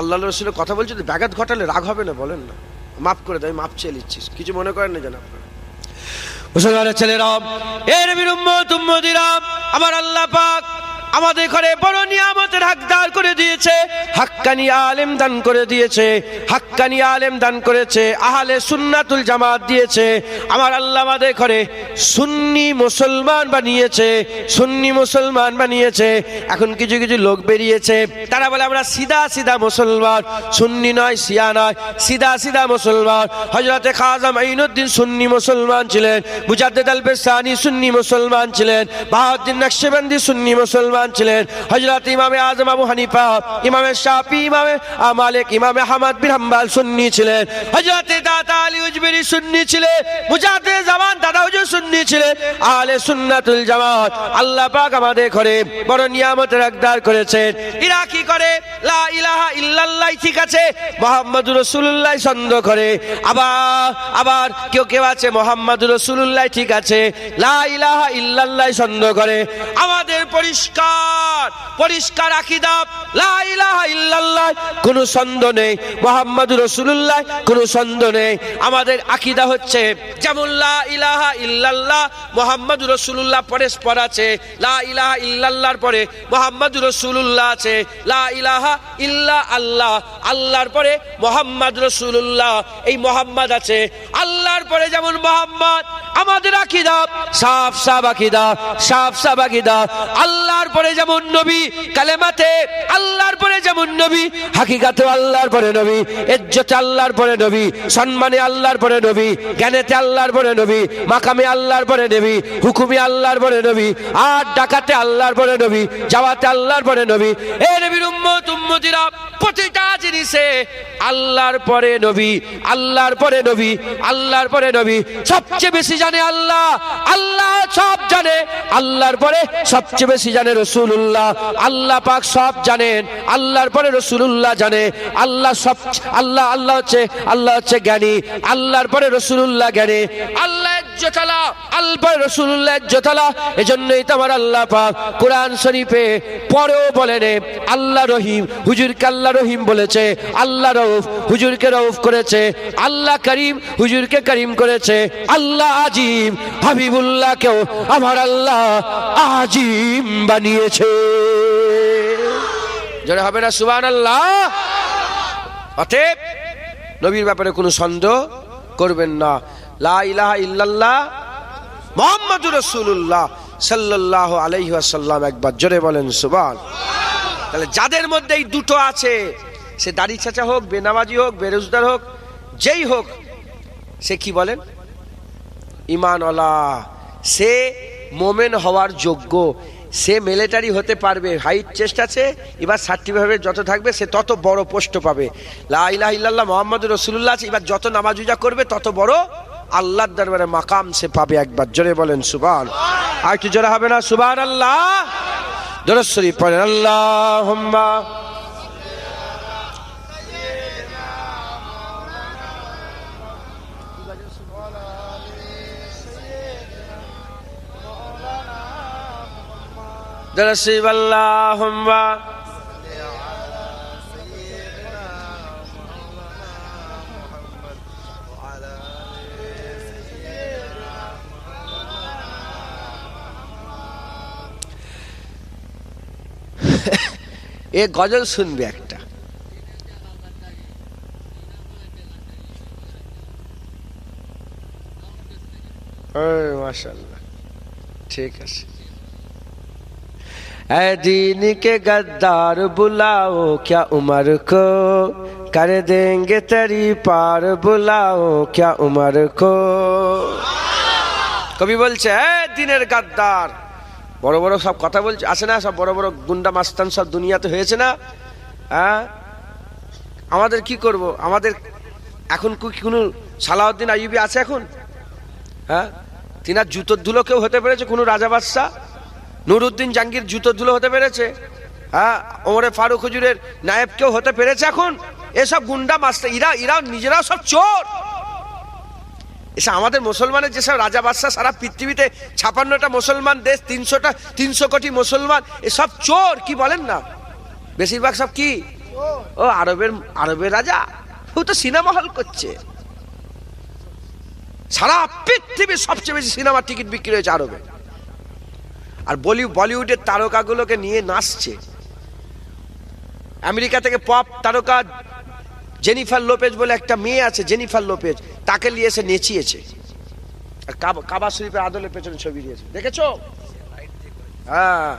আল্লাহ রসুলের কথা বলছি তো, ব্যাঘাত ঘটালে রাগ হবে না? বলেন না, মাফ করে দেয়, মাফ চেয়ে নিচ্ছিস, কিছু মনে করেন না যেন আপনারা। মুসলমানের ছেলেরা, এর নবীর উম্মত উম্মতিরা, আমার আল্লাহ পাক আমাদের ঘরে বড় নিয়ামতের হকদার করে দিয়েছে, হাক্কানি আলেম দান করে দিয়েছে, হাক্কানি আলেম দান করেছে, আহলে সুন্নাতুল জামাত দিয়েছে। আমার আল্লাহ আমাদের ঘরে সুন্নি মুসলমান বানিয়েছে, সুন্নি মুসলমান বানিয়েছে। এখন কিছু কিছু লোক বেরিয়েছে, তারা বলে আমরা সিধা সিধা মুসলমান, সুন্নি নয়, শিয়া নয়, সিধা সিধা মুসলমান। হযরতে খাজা মাইনুদ্দিন সুন্নি মুসলমান ছিলেন, মুজাদ্দিদ আল বেসানি সুন্নি মুসলমান ছিলেন, বাহাউদ্দিন নকশবন্দি সুন্নি মুসলমান ছিলেন, হযরত ইমামে আজম আবু হানিফা, ইমামে শাফি, ইমামে মালিক, ইমামে আহমদ বিন হাম্বল সুন্নি ছিলেন, হযরত দাতা আলী উজবেরি সুন্নি ছিলেন, মুজাদ্দিদ জামান দাদা হুজুর সুন্নি ছিলেন, আহলে সুন্নাতুল জামাত। আল্লাহ পাক আমাদের ঘরে বড় নিয়ামতের হকদার করেছেন। এরা কি করে? লা ইলাহা ইল্লাল্লাহ ঠিক আছে, মুহাম্মাদুর রাসূলুল্লাহ সন্দেহ করে। আবার কেউ কেউ আছে মুহাম্মাদুর রাসূলুল্লাহ ঠিক আছে, লা ইলাহা ইল্লাল্লাহ সন্দেহ করে। আমাদের পরিষ্কার পরিষ্কার আকীদা, লা ইলাহা ইল্লাল্লাহ কোনো সন্দেহ নেই, মুহাম্মাদুর রাসূলুল্লাহ কোনো সন্দেহ নেই। আমাদের আকীদা হচ্ছে যেমন লা ইলাহা ইল্লাল্লাহ মুহাম্মাদুর রাসূলুল্লাহ পরস্পর আছে, লা ইলাহা ইল্লাল্লাহর পরে মুহাম্মাদুর রাসূলুল্লাহ আছে, লা ইলাহা ইল্লা আল্লাহ, আল্লাহর পরে মুহাম্মাদুর রাসূলুল্লাহ, এই মুহাম্মদ আছে। আল্লাহর পরে যেমন মুহাম্মদ, আমাদের আকীদা সাফ সাফ আকীদা, সাফ সাফ আকীদা। আল্লাহর পরে যেমন নবী, কালেমাতে আল্লাহর পরে যেমন নবী, হাকিকাতে আল্লাহর পরে নবী, ইজ্জতে আল্লাহর পরে নবী, সম্মানে আল্লাহর পরে নবী, জ্ঞানেতে আল্লাহর পরে নবী, মাকামে আল্লাহর পরে নবী, হুকুমে আল্লাহর পরে নবী, আর ডাকাতে আল্লাহর পরে নবী, যাওয়াতে আল্লাহর পরে নবী। এ নবীর উম্মত উম্মতিরা, প্রতিটা জিনিসে আল্লাহর পরে নবী, আল্লাহর পরে নবী, আল্লাহর পরে নবী। সবচেয়ে বেশি জানে আল্লাহ, আল্লাহ সব জানে, আল্লাহর পরে সবচেয়ে বেশি জানে রাসূলুল্লাহ। আল্লাহ পাক সব জানেন, আল্লাহর পরে রাসূলুল্লাহ জানে। আল্লাহ সব, আল্লাহ হচ্ছে জ্ঞানী, আল্লাহর পরে রাসূলুল্লাহ জ্ঞানী। আল্লাহ ইজ্জতালা, আল্লাহর পরে রাসূলুল্লাহ ইজ্জতালা। এজন্যই তো আমার আল্লাহ পাক কোরআন শরীফে পরেও বলেন আল্লাহ রহিম, হুজুরকে আল্লাহ রহিম বলেছে, আল্লাহ রউফ, হুজুরকে রউফ করেছে, আল্লাহ করিম, হুজুরকে করিম করেছে, আল্লাহ আজিম, হাবিবুল্লাহকেও আমার আল্লাহ আজিম বানিয়েছে। জোরে হবে না সুবহানাল্লাহ? অতএব নবীর ব্যাপারে কোনো সন্দেহ করবেন না। লা ইলাহা ইল্লাল্লাহ মুহাম্মাদুর রাসূলুল্লাহ সাল্লাল্লাহু আলাইহি ওয়াসাল্লাম, একবার জোরে বলেন সুবহান। তাহলে যাদের মধ্যে এই দুটো আছে, সে দাড়ি চাচা হোক, বেনামাজি হোক, বেরোজগার হোক, যেই হোক, সে কি বলেন? ঈমানওয়ালা, সে মোমেন হওয়ার যোগ্য, সে মিলিটারি হতে পারবে, হাইট চেস্ট আছে, এবার সার্টিফিকেট যত থাকবে সে তত বড় পোস্ট পাবে। লা ইলাহা ইল্লাল্লাহ মুহাম্মাদুর রাসূলুল্লাহ আছে, এবার যত নামাজ রোজা করবে তত বড় আল্লাহর দরবারে মাকাম সে পাবে। একবার জোরে বলেন সুবহান। আর একটু জোরে হবে না সুবহানাল্লাহ? দরুদ শরীফ পড়েন, আল্লাহুম্মা দরুদ শরীফ, আল্লাহুম্মা এ গজল শুনবে একটা, মাশাআল্লাহ, ঠিক আছে। ऐ दीन के गद्दार बुलाओ क्या उमर को, कर देंगे तेरी पार बुलाओ क्या उमर को। কবি বলছে দিনের গাদ্দার, বড় বড় সব কথা বলছে, আছে না সব বড় বড় গুন্ডা মাস্তান সব দুনিয়াতে হয়েছে না? হ্যাঁ, আমাদের কি করব? আমাদের এখন কি কোনো সালাউদ্দিন আইয়ুবী আছে এখন? হ্যাঁ, তিনার জুতোর ধুলো কেউ হতে পেরেছে? কোনো রাজা বাদশাহ নুরুদ্দিন জাহাঙ্গীর জুতোর ধুলো হতে পেরেছে? হ্যাঁ, ওমরে ফারুক হুজুরের নায়েব কেউ হতে পেরেছে এখন? এসব গুন্ডা মাস্টার, এরা নিজেরাও সব চোর। এসব আমাদের মুসলমানের যেসব রাজা বাদশাহ, সারা পৃথিবীতে 56টা মুসলমান দেশ, 300 কোটি মুসলমান, এসব চোর। কি বলেন না? বেশিরভাগ সব কি ও আরবের রাজা, ও তো সিনেমা হল করছে। সারা পৃথিবীর সবচেয়ে বেশি সিনেমার টিকিট বিক্রি হয়েছে আরবে। আর বলিউডের তারকাগুলোকে নিয়ে নাচছে। আমেরিকা থেকে পপ তারকা জেনিফার লোপেজ বলে একটা মেয়ে আছে, জেনিফার লোপেজ, তাকে নিয়ে এসে নেচিয়েছে। আর কাবা শরীফের আদলের পেছনে ছবি দিয়েছে, দেখেছো? হ্যাঁ,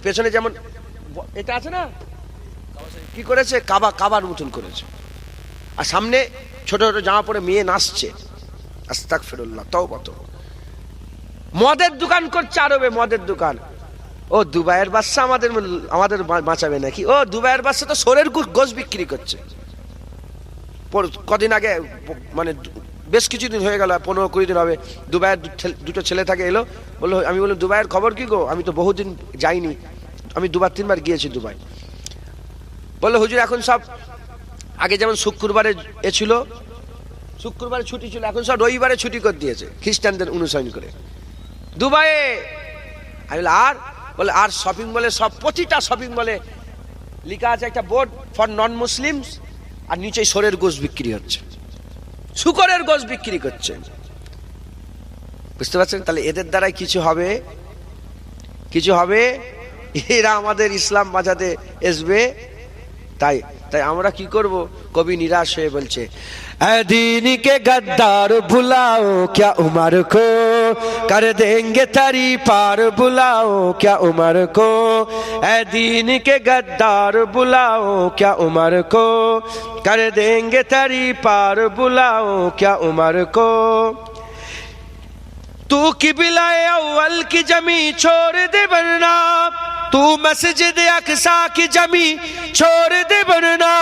পেছনে যেমন এটা আছে না, কি করেছে, কাবার মতন করেছে। আর সামনে ছোট ছোট জামা পরে মেয়ে নাচছে। আস্তাগফিরুল্লাহ, তওবা। মদের দোকান করছে আরবে, মদের দোকান। ও দুবাইয়ের বাদশা আমাদের বাঁচাবে নাকি? ও দুবাইয়ের বাদশা তো সোরের গোশ বিক্রি করছে। কদিন আগে, মানে বেশ কিছুদিন হয়ে গেল, 15-20 দিন হবে, দুবাইয়ের দুটো ছেলে থাকে এলো, বললো, আমি বললাম দুবাইয়ের খবর কি গো? আমি তো বহুদিন যাইনি, আমি 2-3 বার গিয়েছি দুবাই। বললো হুজুর এখন সব, আগে যেমন শুক্রবারে ছিল, শুক্রবারে ছুটি ছিল, এখন সব রবিবারে ছুটি করে দিয়েছে খ্রিস্টানদের অনুসরণ করে দুবাইয়ে। আমি আর বলে, আর শপিং মলে সব, প্রতিটা শপিং মলে লেখা আছে একটা বোর্ড ফর নন মুসলিমস, আর নিচে সোরের গোশ বিক্রি হচ্ছে, শুকরের গোশ বিক্রি করছে। বুঝতে পারছেন? তাহলে এদের দ্বারাই কিছু হবে, কিছু হবে? এরা আমাদের ইসলাম বাঁচাতে আসবে। তাই আমরা কি করব? কবি নিরাশ হয়ে বলছে, दीन के गद्दार बुलाओ क्या उमर को, कर देंगे तरी पार बुलाओ क्या उमर को, दीन के गद्दार बुलाओ क्या उमर को, कर देंगे तरी पार बुलाओ क्या उमर को। तू किबिलाए अव्वल की जमी छोड़ दे वरना, तू मस्जिद अक्सा की जमी छोड़ दे वरना,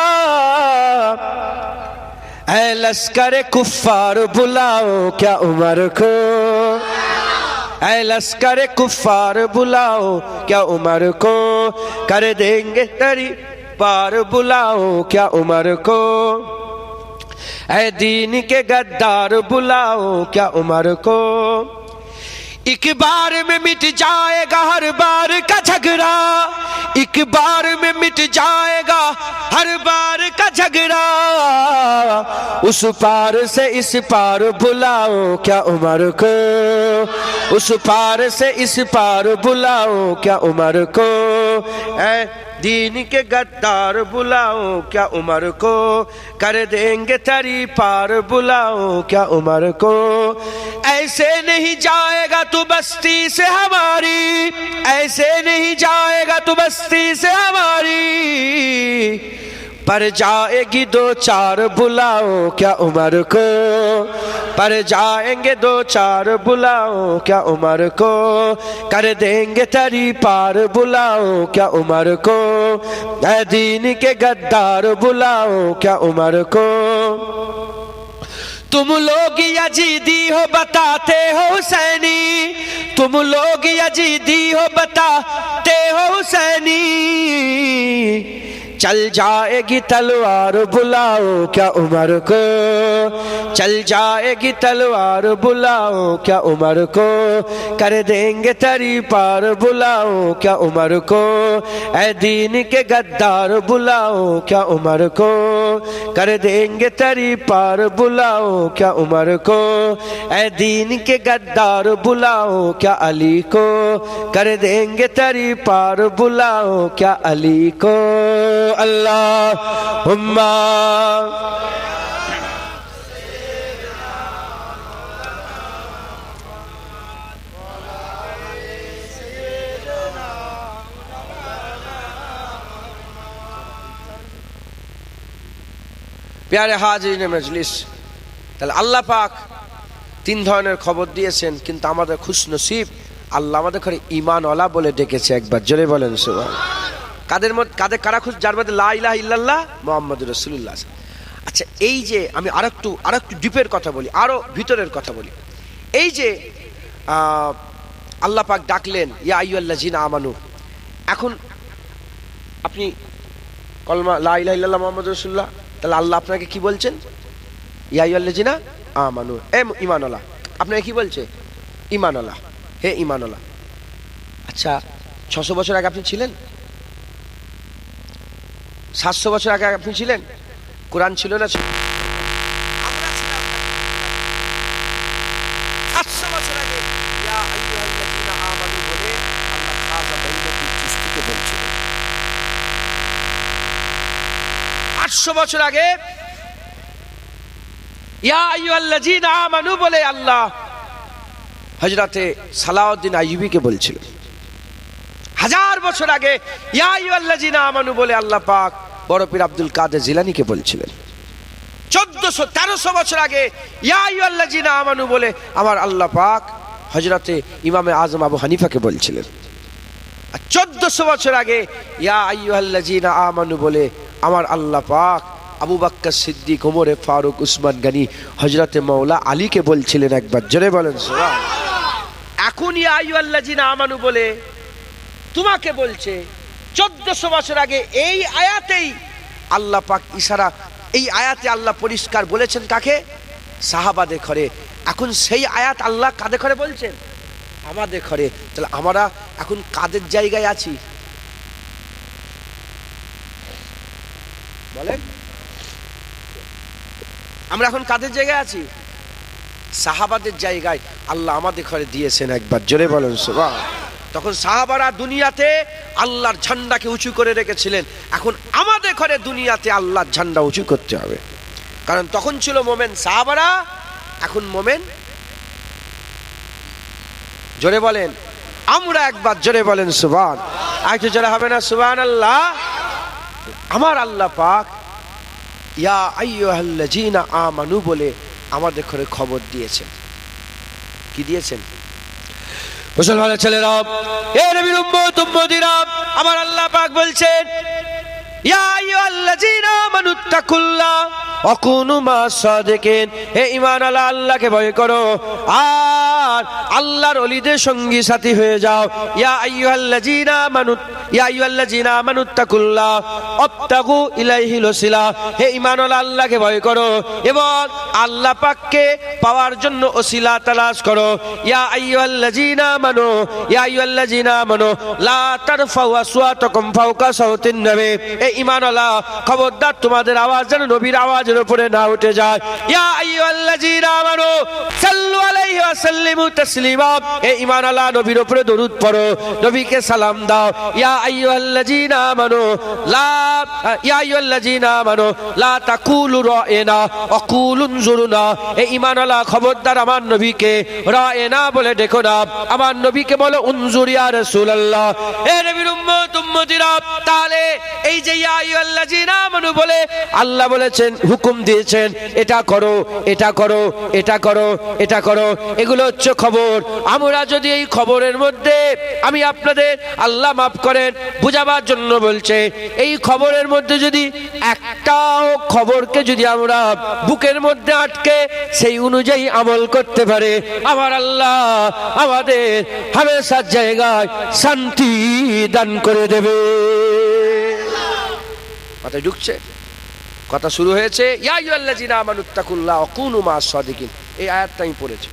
ऐ लश्कर कुफ्फार बुलाओ क्या उमर को, ऐ लश्कर कुफ्फार बुलाओ क्या उमर को, कर देंगे तरी पार बुलाओ क्या उमर को, ऐ दीन के गद्दार बुलाओ क्या उमर को। एक बार में मिट जाएगा हर बार का झगड़ा, एक बार में मिट जाएगा हर बार का झगड़ा, उस पार से इस पार बुलाओ क्या उमर को, उस पार से इस पार बुलाओ क्या उमर को, ऐ दीन के गद्दार बुलाओ क्या उमर को, कर देंगे तरी पार बुलाओ क्या उमर को। ऐसे नहीं जाएगा तू बस्ती से हमारी, ऐसे नहीं जाएगा तू बस्ती से हमारी, पर जाएगी 2-4 बुलाओ क्या उमर को, पर जाएंगे 2-4 बुलाओ क्या उमर को, कर देंगे तरी पार बुलाओ क्या उमर को, ऐ दीन के गद्दार बुलाओ क्या उमर को। तुम लोग यजीदी हो बताते हो हुसैनी, तुम लोग यजीदी हो बताते हो हुसैनी, चल जाएगी तलवार बुलाओ क्या उमर को, चल जाएगी तलवार बुलाओ क्या उमर को, कर देंगे तरी पार बुलाओ क्या उमर को, ऐ दीन के गद्दार बुलाओ क्या उमर को, कर देंगे तरी पार बुलाओ क्या उमर को, ऐ दीन के गद्दार बुलाओ क्या अली को, कर देंगे तरी पार बुलाओ क्या अली को। अल्लाहुम्मा প্যারে হাজিরিনে মজলিস। তাহলে আল্লাহ পাক 3 ধরনের খবর দিয়েছেন, কিন্তু আমাদের খুশনসিব আল্লাহ আমাদের ঘরে ঈমানওয়ালা বলে ডেকেছে। একবার জোরে বলেন সুবহানাল্লাহ। কারা খুশ? যার মধ্যে লা ইলাহা ইল্লাল্লাহ মুহাম্মাদুর রাসূলুল্লাহ। আচ্ছা, এই যে আমি আরেকটু ডিপের কথা বলি, আরো ভিতরের কথা বলি। এই যে আল্লাহ পাক ডাকলেন ইয়া আইয়ুহাল্লাযিনা আমানু, এখন আপনি কলমা লা ইলাহা ইল্লাল্লাহ মুহাম্মাদুর রাসূলুল্লাহ, তাহলে আল্লাহ আপনাকে কি বলছেন? ইয়া আইয়ুহাল্লাযিনা আমানু, এ ঈমানওয়ালা। আপনাকে কি বলছে? ঈমানওয়ালা, হে ঈমানওয়ালা। আচ্ছা, 600 বছর আগে আপনি ছিলেন? 700 বছর আগে আপনি ছিলেন? কোরআন ছিল না? আমরা ছিলাম 700 বছর আগে। ইয়া আইয়ুহাল্লাযীনা আমানু বলে আল্লাহ খাজা মঈনুদ্দিন চিশতিকে বলছিলেন। 800 বছর আগে ইয়া আইয়ুহাল্লাযীনা আমানু বলে আল্লাহ হযরতে সালাউদ্দিন আইয়ুবীকে বলছিলেন। 1000 বছর আগে ইয়া আইয়ুহাল্লাযীনা আমানু বলে আল্লাহ পাক বড় পীর আব্দুল কাদের জিলানীকে বলছিলেন। 1300 বছর আগে ইয়া আইয়ুহাল্লাযীনা আমানু বলে আমার আল্লাহ পাক হযরতে ইমামে আজম আবু হানিফাকে বলছিলেন। আর 1400 বছর আগে ইয়া আইয়ুহাল্লাযীনা আমানু বলে আমার আল্লাহ পাক আবু বকর সিদ্দিক, ওমর ফারুক, উসমান গনি, হযরতে মাওলা আলীকে বলছিলেন। একবার জোরে বলেন সুবহানাল্লাহ। এখন ইয়া আইয়ুহাল্লাযীনা আমানু বলে তোমাকে বলছে। 1400 বছর আগে এই আয়াতেই আল্লাহ পাক ইশারা, এই আয়াতে আল্লাহ পরিষ্কার বলেছেন কাকে? সাহাবাদের ঘরে। এখন সেই আয়াত আল্লাহ কাদের ঘরে বলছেন? আমাদের ঘরে। তাহলে আমরা এখন কাদের জায়গায় আছি বলেন? আমরা এখন কাদের জায়গায় আছি? সাহাবাদের জায়গায় আল্লাহ আমাদের ঘরে দিয়েছেন। একবার জোরে বলেন সুবহানাল্লাহ। তখন সাহাবারা দুনিয়াতে আল্লাহর ঝান্ডাকে উঁচু করে রেখেছিলেন। এখন আমাদের ঘরে দুনিয়াতে আল্লাহর ঝান্ডা উঁচু করতে হবে। কারণ তখন ছিল মোমেন সাহাবারা, এখন মোমেন জোরে বলেন আমরা। একবার জোরে বলেন সুবহানাল্লাহ। আর একটু জোরে হবে না সুবহানাল্লাহ? আমার আল্লাহ পাক ইয়া আইয়ুহাল্লাযীনা আমানু বলে আমাদের ঘরে খবর দিয়েছেন। কি দিয়েছেন? মুসলমানের ছেলেরা, এ নবীর উম্মত উম্মতিরা, আমার আল্লাহ পাক বলছেন ইয়া আইয়ুহাল্লাযীনা আমানুত্তাকুল্লাহ ওয়া কুনু মা'আস সাদিকিন। হে ঈমানওয়ালা, আল্লাহকে ভয় করো আর আল্লাহর ওলিদের সঙ্গী সাথী হয়ে যাও। ইয়া আইয়ুহাল্লাযীনা আমানুত্তাকুল্লাহ ওয়াবতাগু ইলাইহিল ওসিলা। হে ঈমানওয়ালা, আল্লাহকে ভয় করো এবং আল্লাহ পাককে পাওয়ার জন্য ওসিলা তালাশ করো। ইয়া আইয়ুহাল্লাযীনা আমানু লা তারফাউ আসওয়াতাকুম ফাওকা সাওতিন নবী। হে ঈমানওয়ালা, খবরদার তোমাদের আওয়াজ যেন নবীর আওয়াজের উপরে না উঠে যায়। ইয়া আইয়ুহাল্লাযীনা আমানু সাল্লু আলাইহি ওয়া সাল্লিমু তাসলিমা। হে ঈমানওয়ালা, নবীর উপরে দরুদ পড়ো, নবীকে সালাম দাও। ইয়া আইয়ুহাল্লাযীনা আমানু লা তাকুলু রা'না ওয়া কুলু উনজুরনা। হে ঈমানওয়ালা, খবরদার আমার নবীকে রা'না বলে ডেকো না, আমার নবীকে বলো উনজুর ইয়া রাসূলুল্লাহ। হে নবীর উম্মত উম্মতিরা, তাহলে এই যে ইয়া আইয়ুহাল্লাযীনা আমানু বলে আল্লাহ বলেছেন, হুকুম দিয়েছেন এটা করো, এটা করো, এটা করো, এটা করো, এগুলো হচ্ছে খবর। আমরা যদি এই খবরের মধ্যে, আমি আপনাদের আল্লাহ মাফ করেন বুঝাবার জন্য বলছে, এই খবরের মধ্যে যদি একটাও খবরকে যদি আমরা বুকের মধ্যে আটকে সেই অনুযায়ী আমল করতে পারে, আমার আল্লাহ আমাদের হামেশার জায়গায় শান্তি দান করে দেবে। মাথায় ঢুকছে? কথা শুরু হয়েছে ইয়া আইয়ুহাল্লাযীনা আমানুত্তাকুল্লাহ ওয়া কুনু মা'আস সাদিকিন। এই আয়াতটা আমি পড়েছি।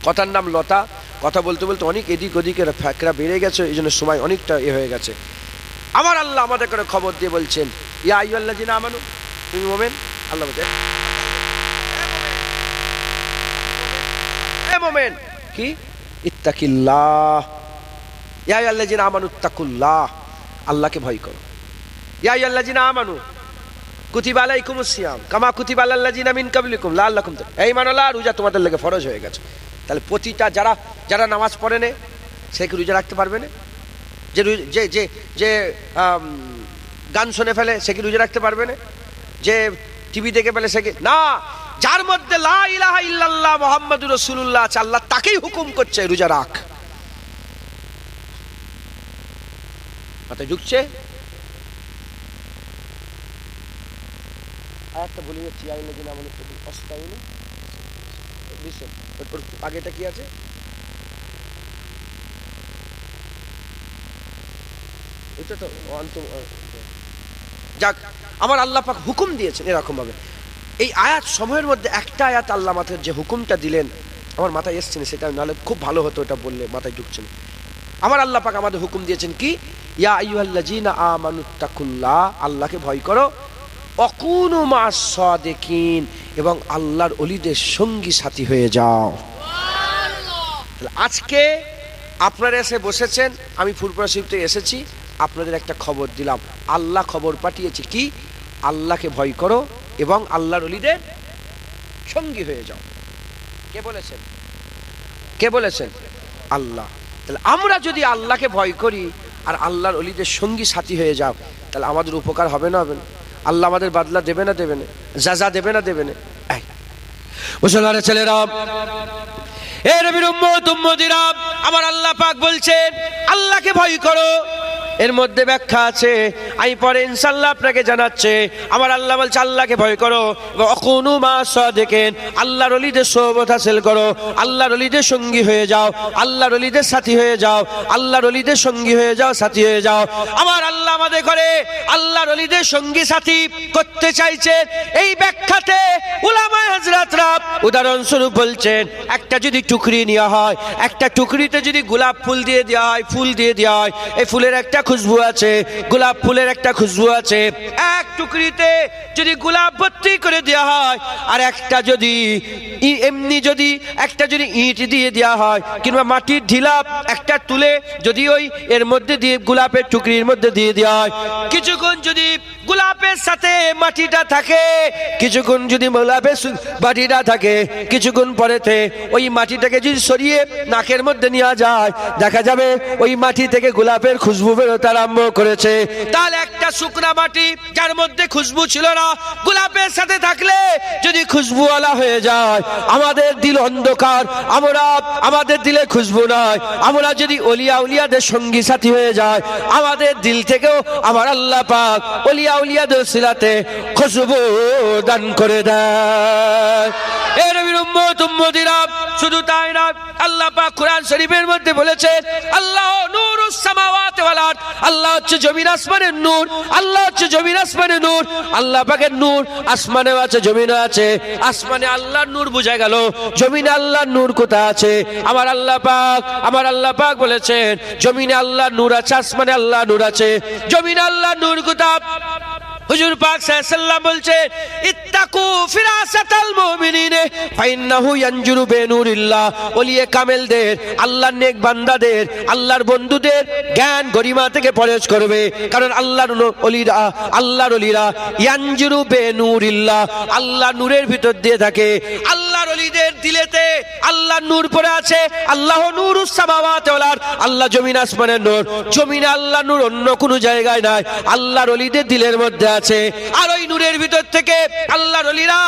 কথার নাম লতা। কথা বলতে বলতে অনেক এদিক ওদিকের ফ্যাকরা বেড়ে গেছে, এই জন্য সময় অনেকটা হয়ে গেছে। আমার আল্লাহ আমাদের করে খবর দিয়ে বলছেন ইয়া আইয়ুহাল্লাযীনা আমানু, তুমি মুমিন। আল্লাহ বলছে হে মুমিন, কি? ইত্তাকিল্লাহ। ইয়া আইয়ুহাল্লাযীনা আমানুত্তাকুল্লাহ, আল্লাহকে ভয় করো। ইয়া আইয়ুহাল্লাযীনা আমানু কুতিবা আলাইকুমুস সিয়াম কামা কুতিবা আলাল লাযিনা মিন কাবলিকুম লাআল্লাকুম তাত্তাকুন। এই ঈমানওয়ালা, রোজা তোমাদের লেগে ফরজ হয়ে গেছে। তাহলে প্রতিটা যারা নামাজ পড়ে না সে কি রোজা রাখতে পারবে না? যে গান শুনে ফেলে সে কি রোজা রাখতে পারবে না? যে টিভি দেখে ফেলে সে কি না? যার মধ্যে লা ইলাহা ইল্লাল্লাহ মুহাম্মাদুর রাসূলুল্লাহ আছে, আল্লাহ তাকেই হুকুম করছে রোজা রাখ। মাথায় ঢুকছে? আয়াতটা বলে যাচ্ছি, আইয়ুহাল্লাযীনা আমানু আস্তাইনু বিসম। আগেটা কি আছে? এটা তো যাক, আমার আল্লাহ পাক হুকুম দিয়েছেন এরকম ভাবে। এই আয়াত সময়ের মধ্যে একটা আয়াত আল্লাহ মাথায় যে হুকুমটা দিলেন আমার মাথায় এসছে না, সেটা নাহলে খুব ভালো হতো, এটা বললে মাথায় ঢুকছে না। আমার আল্লাহ পাক আমাদের হুকুম দিয়েছেন কি, ইয়া আইয়ুহাল্লাযীনা আমানুত্তাকুল্লাহ, আল্লাহকে ভয় করো, ওয়াকুনু মা'আস সাদিকিন, এবং আল্লাহর ওলিদের সঙ্গী সাথী হয়ে যাও। আজকে আপনারা এসে বসেছেন, আমি ফুরফুরা শরীফ থেকে এসেছি, আপনাদের একটা খবর দিলাম। আল্লাহ খবর পাঠিয়েছে কি, আল্লাহকে ভয় করো এবং আল্লাহর ওলিদের সঙ্গী হয়ে যাও। কে বলেছেন? কে বলেছেন? আল্লাহ। তাহলে আমরা যদি আল্লাহকে ভয় করি আর আল্লাহর ওলিদের সঙ্গী সাথী হয়ে যাও, তাহলে আমাদের উপকার হবে না হবে না? আল্লাহ আমাদের বাদলা দেবে না দেবে না? যা দেবে না দেবে না? মুসলমানের ছেলেরা, এ নবীর উম্মত উম্মতিরা, আমার আল্লাহ পাক বলছেন আল্লাহকে ভয় করো। এর মধ্যে ব্যাখ্যা আছে, আমি পরে ইনশাআল্লাহ আপনাকে জানাচ্ছে। আমার আল্লাহ বলছে আল্লাহকে ভয় করো এবং ওয়াকুনু মা'আস সাদিকিন, আল্লাহর ওলিদের সোহবত হাসিল করো, আল্লাহর ওলিদের সঙ্গী হয়ে যাও, আল্লাহর ওলিদের সাথী হয়ে যাও, আল্লাহর ওলিদের সঙ্গী হয়ে যাও, সাথী হয়ে যাও। আমার আল্লাহ আমাদের ঘরে আল্লাহর ওলিদের সঙ্গী সাথী করতে চাইছেন। এই ব্যাখ্যাতে উলামায়ে হযরতরা উদাহরণস্বরূপ বলছেন, একটা যদি টুকরি নেওয়া হয়, একটা টুকরিতে যদি গোলাপ ফুল দিয়ে দেওয়া হয়, ফুল দিয়ে দেওয়া হয়, এই ফুলের একটা খুশবু আছে, গোলাপ ফুলের একটা খুশবু আছে। এক টুকরিতে যদি গোলাপ ভর্তি করে দেওয়া হয়, আর একটা যদি এমনি যদি একটা যদি ইট দিয়ে দেওয়া হয় কিংবা মাটির ঢিলা একটা তুলে যদি ওই এর মধ্যে দিয়ে গোলাপের টুকরির মধ্যে দিয়ে দেওয়া হয়, কিছুক্ষণ যদি গোলাপের সাথে মাটিটা থাকে, কিছুক্ষণ যদি গোলাপের মাটিটা থাকে, কিছুক্ষণ পরেতে ওই মাটিটাকে যদি সরিয়ে নাকের মধ্যে নেওয়া যায়, দেখা যাবে ওই মাটি থেকে গোলাপের খুশবু বেরোতে আরম্ভ করেছে। তাহলে একটা শুকনা মাটি যার মধ্যে খুশবু ছিল না, গোলাপের সাথে থাকলে যদি খুশবুওয়ালা হয়ে যায়, আমাদের দিল অন্ধকার, আমরা আমাদের দিলে খুশবু নাই, আমরা যদি ওলিয়া উলিয়াদের সঙ্গী সাথী হয়ে যায়, আমাদের দিল থেকেও আমার আল্লাহ পাক ওলিয়া উলিয়াদের সিলাতে খুশবু দান করে দেয়। এর নবীর উম্মত উম্মতিরা, শুধু তাই না, আল্লাহ পাক কোরআন শরীফের মধ্যে বলেছেন আল্লাহ নূরুস সামাওয়াতি ওয়াল আরদ, আল্লাহ হচ্ছে জমিন আসমানের নূর, আল্লাহ হচ্ছে জমিন আসমানের নূর। আল্লাহ পাকের নূর আসমানেও আছে, জমিনে আছে। আসমানে আল্লাহর নূর বোঝা গেল, জমিনে আল্লাহর নূর কোথায় আছে? আমার আল্লাহ পাক বলেছেন জমিনে আল্লাহর নূর আছে, আসমানে আল্লাহর নূর আছে। জমিনে আল্লাহর নূর কোথায়? হুজুর পাক সাল্লাল্লাহু আলাইহি ওয়াসাল্লাম বলছে ইত্তাকু ফিরাসাতাল মুমিনিন ফাইন্নাহু ইয়ানজুরু বিনুরিল্লাহ। ওলিয়ে কামেলদের, আল্লাহর নেক বান্দাদের, আল্লাহর বন্ধুদের জ্ঞান গরিমা থেকে পরহেজ করবে, কারণ আল্লাহর ওলিরা ইয়ানজুরু বিনুরিল্লাহ, আল্লাহ নূরের ভিতর দিয়ে থাকে। আল্লাহর ওলিদের দিলেতে আল্লাহর নূর পড়ে আছে। আল্লাহ নূরুস সামাওয়াতি ওয়াল আরদ, আল্লাহ জমিন আসমানের নূর। জমিনে আল্লাহর নূর অন্য কোনো জায়গায় নাই, আল্লাহর ওলিদের দিলের মধ্যে আছে। আর ওই নূরের ভিতর থেকে আল্লাহর ওলিরা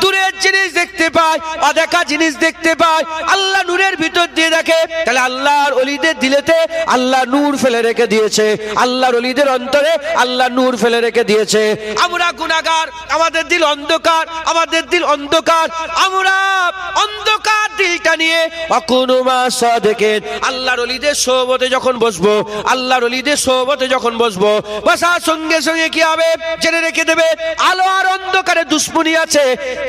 দূরের জিনিস দেখতে পায়, অদেখা জিনিস দেখতে পায়, আল্লাহ নূরের ভিতর দিয়ে দেখে। তাহলে আল্লাহর ওলিদের দিলেতে আল্লাহ নূর ফেলে রেখে দিয়েছে, আল্লাহর ওলিদের অন্তরে আল্লাহ নূর ফেলে রেখে দিয়েছে। আমরা গুনাহগার, আমাদের দিল অন্ধকার, আমাদের দিল অন্ধকার, আমরা অন্ধকার দিলটা নিয়ে ওয়াকুনু মা'আস সাদিকিন, আল্লাহর ওলিদের সোহবতে যখন বসবো, আল্লাহর ওলিদের সোহবতে যখন বসবো, বসার সঙ্গে সঙ্গে কি হবে জেনে রেখে দেবে, আলো আর অন্ধকারে দুশ্মনী আছে।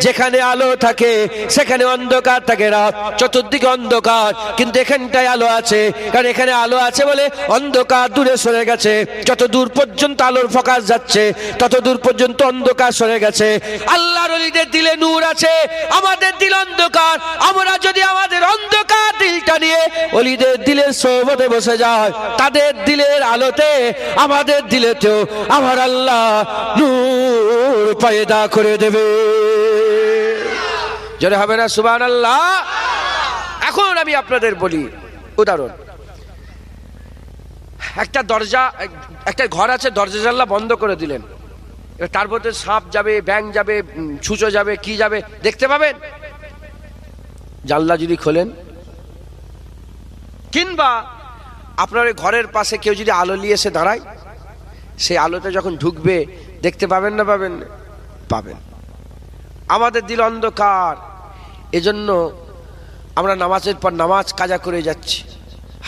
যেখানে আলো থাকে সেখানে অন্ধকার থাকে না, চতুর্দিকে অন্ধকার, কিন্তু এখানটায় আলো আছে, কারণ এখানে আলো আছে বলে অন্ধকার দূরে সরে গেছে। যত দূর পর্যন্ত আলোর ফোকাস যাচ্ছে তত দূর পর্যন্ত অন্ধকার সরে গেছে। আল্লাহর ওলিদের দিলে নূর আছে, আমাদের দিল অন্ধকার। আমরা যদি আমাদের অন্ধকার দিলটা নিয়ে ওলিদের দিলের সোহবতে বসে যায়, তাদের দিলের আলোতে আমাদের দিলেতেও আমার আল্লাহ নূর পয়দা করে দেবে। জোরে হবে না সুবহানাল্লাহ? এখন আমি আপনাদের বলি উদাহরণ। একটা দরজা, একটা ঘর আছে, দরজা জানলা বন্ধ করে দিলেন, তার মধ্যে সাপ যাবে, ব্যাঙ যাবে, ছুঁচো যাবে, কি যাবে দেখতে পাবেন? জানলা যদি খোলেন, কিংবা আপনার ঘরের পাশে কেউ যদি আলো নিয়ে এসে দাঁড়ায়, সেই আলোতে যখন ঢুকবে দেখতে পাবেন না পাবেন? পাবেন। আমাদের দিল অন্ধকার, এজন্য আমরা নামাজের পর নামাজ কাজা করে যাচ্ছি,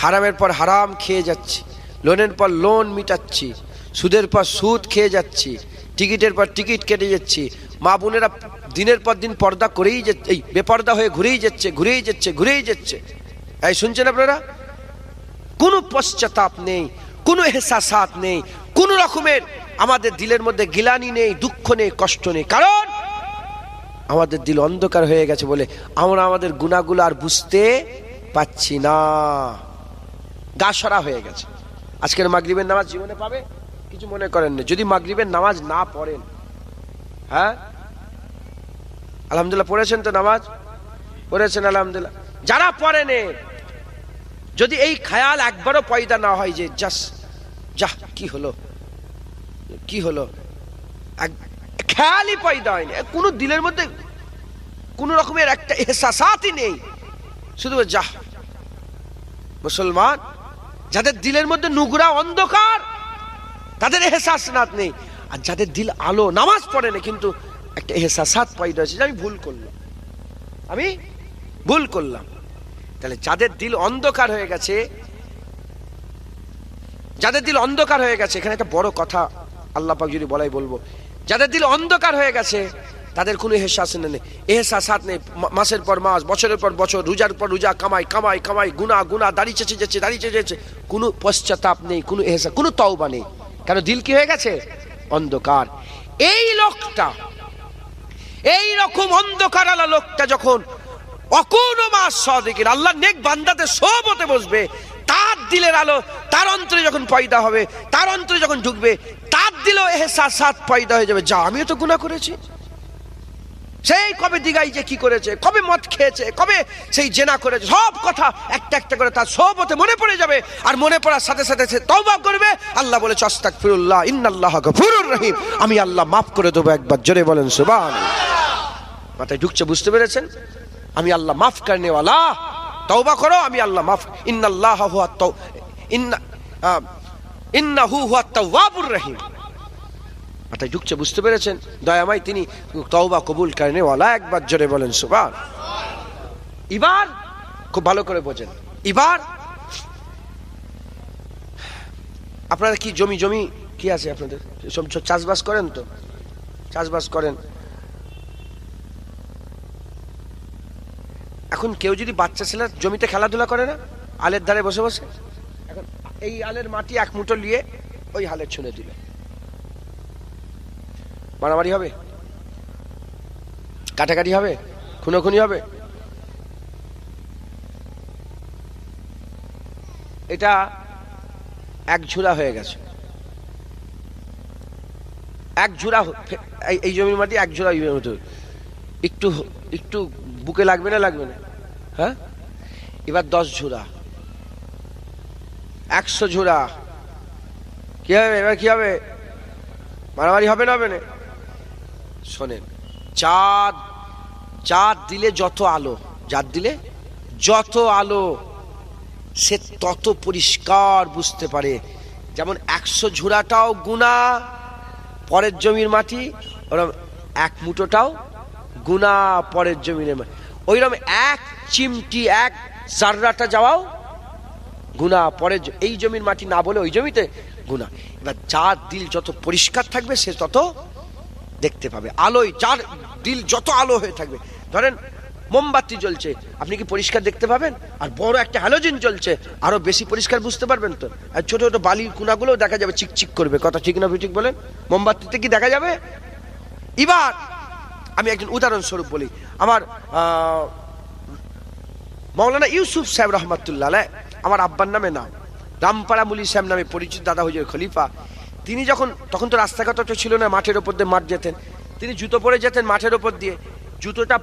হারামের পর হারাম খেয়ে যাচ্ছি, লোনের পর লোন মিটাচ্ছি, সুদের পর সুদ খেয়ে যাচ্ছি, টিকিটের পর টিকিট কেটে যাচ্ছি। মা বোনেরা দিনের পর দিন পর্দা করেই যাচ্ছে, এই বেপর্দা হয়ে ঘুরেই যাচ্ছে। এই শুনছেন আপনারা? কোনো পশ্চাতাপ নেই, কোনো এহসাসাত নেই, কোনো রকমের আমাদের দিলের মধ্যে গিলানি নেই, দুঃখ নেই, কষ্ট নেই। কারণ আমাদের দিল অন্ধকার হয়ে গেছে বলে আমরা আমাদের গুনাহগুলো আর বুঝতে পাচ্ছি না, গা সরা হয়ে গেছে। আজকের মাগরিবের নামাজ জীবনে পাবে? কিছু মনে করেন না। যদি মাগরিবের নামাজ না পড়েন, হ্যাঁ আলহামদুলিল্লাহ পড়েছেন তো, নামাজ পড়েছেন আলহামদুলিল্লাহ। যারা পড়েন, যদি এই খেয়াল একবারও পয়দা না হয় যে যাহ কি হলো কি হলো, খেয়ালই পয়দা হয়নি, কোনো দিলের মধ্যে কোনো রকমের একটা এহসাসাতই নেই, শুধু যাহ। মুসলমান যাদের দিলের মধ্যে নুগরা অন্ধকার, তাদের এহসাসাত নেই। আর যাদের দিল আলো, নামাজ পড়ে না কিন্তু একটা এহসাসাত পয়দা হয়েছে যে আমি ভুল করলাম। তাহলে যাদের দিল অন্ধকার হয়ে গেছে, এখানে একটা বড় কথা আল্লাহ পাক যদি বলাই বলবো, যাদের দিল অন্ধকার হয়ে গেছে তাদের কোনো এহসাসাত নেই। মাসের পর মাস, বছরের পর বছর, রোজার পর রোজা, কামাই, গুনাহ, দাড়ি চেঁচে যাচ্ছে, কোনো পশ্চাতাপ নেই, কোনো এহসাস, কোনো তওবা নেই। কেন? দিল কি হয়ে গেছে? অন্ধকার। এই লোকটা, এই রকম অন্ধকার আলা লোকটা যখন আল্লাহ নেক বান্দাদের সোহবতে বসবে, তার দিলের আলো তার অন্তরে যখন পয়দা হবে, তার অন্তরে যখন ঢুকবে, তার দিলেও এহসাসাত পয়দা হয়ে যাবে, যা আমিও তো গুনাহ করেছি। সেই কবে দিগাই যে কি করেছে, কবে মদ খেয়েছে, কবে সেই জেনা করেছে, সব কথা একটা একটা করে তার সোহবতে মনে পড়ে যাবে। আর মনে পড়ার সাথে সাথে সে তওবা করবে। আল্লাহ বলে আস্তাগফিরুল্লাহ ইন্নাল্লাহা গফুরুর রহিম, আমি আল্লাহ মাফ করে দেবো। একবার জোরে বলেন সুবহানাল্লাহ। মাথায় ঢুকছে? বুঝতে পেরেছেন? আমি আল্লাহ মাফ করনে ওয়ালা, তওবা করো, আমি আল্লাহ মাফ। ইন্নাহু হুয়াত তাওয়াবুর রহিম। মাথায় ঢুকছে? বুঝতে পেরেছেন? দয়াময় তিনি, তওবা কবুল করনে ওয়ালা। একবার জোরে বলেন সুবহানাল্লাহ। এবার খুব ভালো করে বোঝেন, এবার আপনারা কি জমি কি আছে আপনাদের? সব চাষবাস করেন তো? চাষবাস করেন। এখন কেউ যদি বাচ্চা ছেলে জমিতে খেলাধুলা করে না, আলের ধারে বসে বসে, এখন এই আলের মাটি এক মুঠো নিয়ে ওই হালের ছুঁড়ে দিল, মারামারি হবে, কাটাকাটি হবে, খুনোখুনি হবে। এটা এক ঝুড়া হয়ে গেছে, এক ঝুড়া, এই জমির মাটি এক ঝুড়া একটু একটু বুকে লাগবে না? হ্যাঁ, এবার 10 ঝুড়া, 100 ঝুড়া, কি হবে? এবার কি হবে? মারামারি হবে না? হবে না? শোনেন, যার দিলে যত আলো, যার দিলে যত আলো, সে তত পরিষ্কার বুঝতে পারে। যেমন 100 ঝুড়াটাও গুনাহ, পরের জমির মাটি, ওরকম এক মুঠোটাও গুনাহ, পরের জমির মাটি। ওইরকম এক চিমটি, এক জাররাটা যাওয়াও গুনাহ, পরের এই জমির মাটি না বলে ওই জমিতে গুনাহ। এবার যার দিল যত পরিষ্কার থাকবে সে তত দেখতে পাবে আলোয়। যার দিল যত আলো হয়ে থাকবে, ধরেন মোমবাতি জ্বলছে, আপনি কি পরিষ্কার দেখতে পাবেন? আর বড় একটা হ্যালোজেন জ্বলছে, আরো বেশি পরিষ্কার বুঝতে পারবেন তো। আর ছোট ছোট বালির কুনাগুলো দেখা যাবে চিকচিক করবে। কথা ঠিক না ঠিক বলেন? মোমবাতিতে কি দেখা যাবে? এবার আমি একজন উদাহরণস্বরূপ বলি। আমার মাওলানা ইউসুফ সাহেব রহমাতুল্লাহ আলাইহ, আমার আব্বার নামে নাম, রামপাড়া মুলি সাহেব নামে পরিচিত, দাদা হুজুর খলিফা। তিনি তখন তো রাস্তাঘাট তো ছিল না, মাঠের ওপর দিয়ে মাঠ যেতেন। তিনি জুতো পরে যেতেন মাঠের ওপর দিয়ে, জুতোটা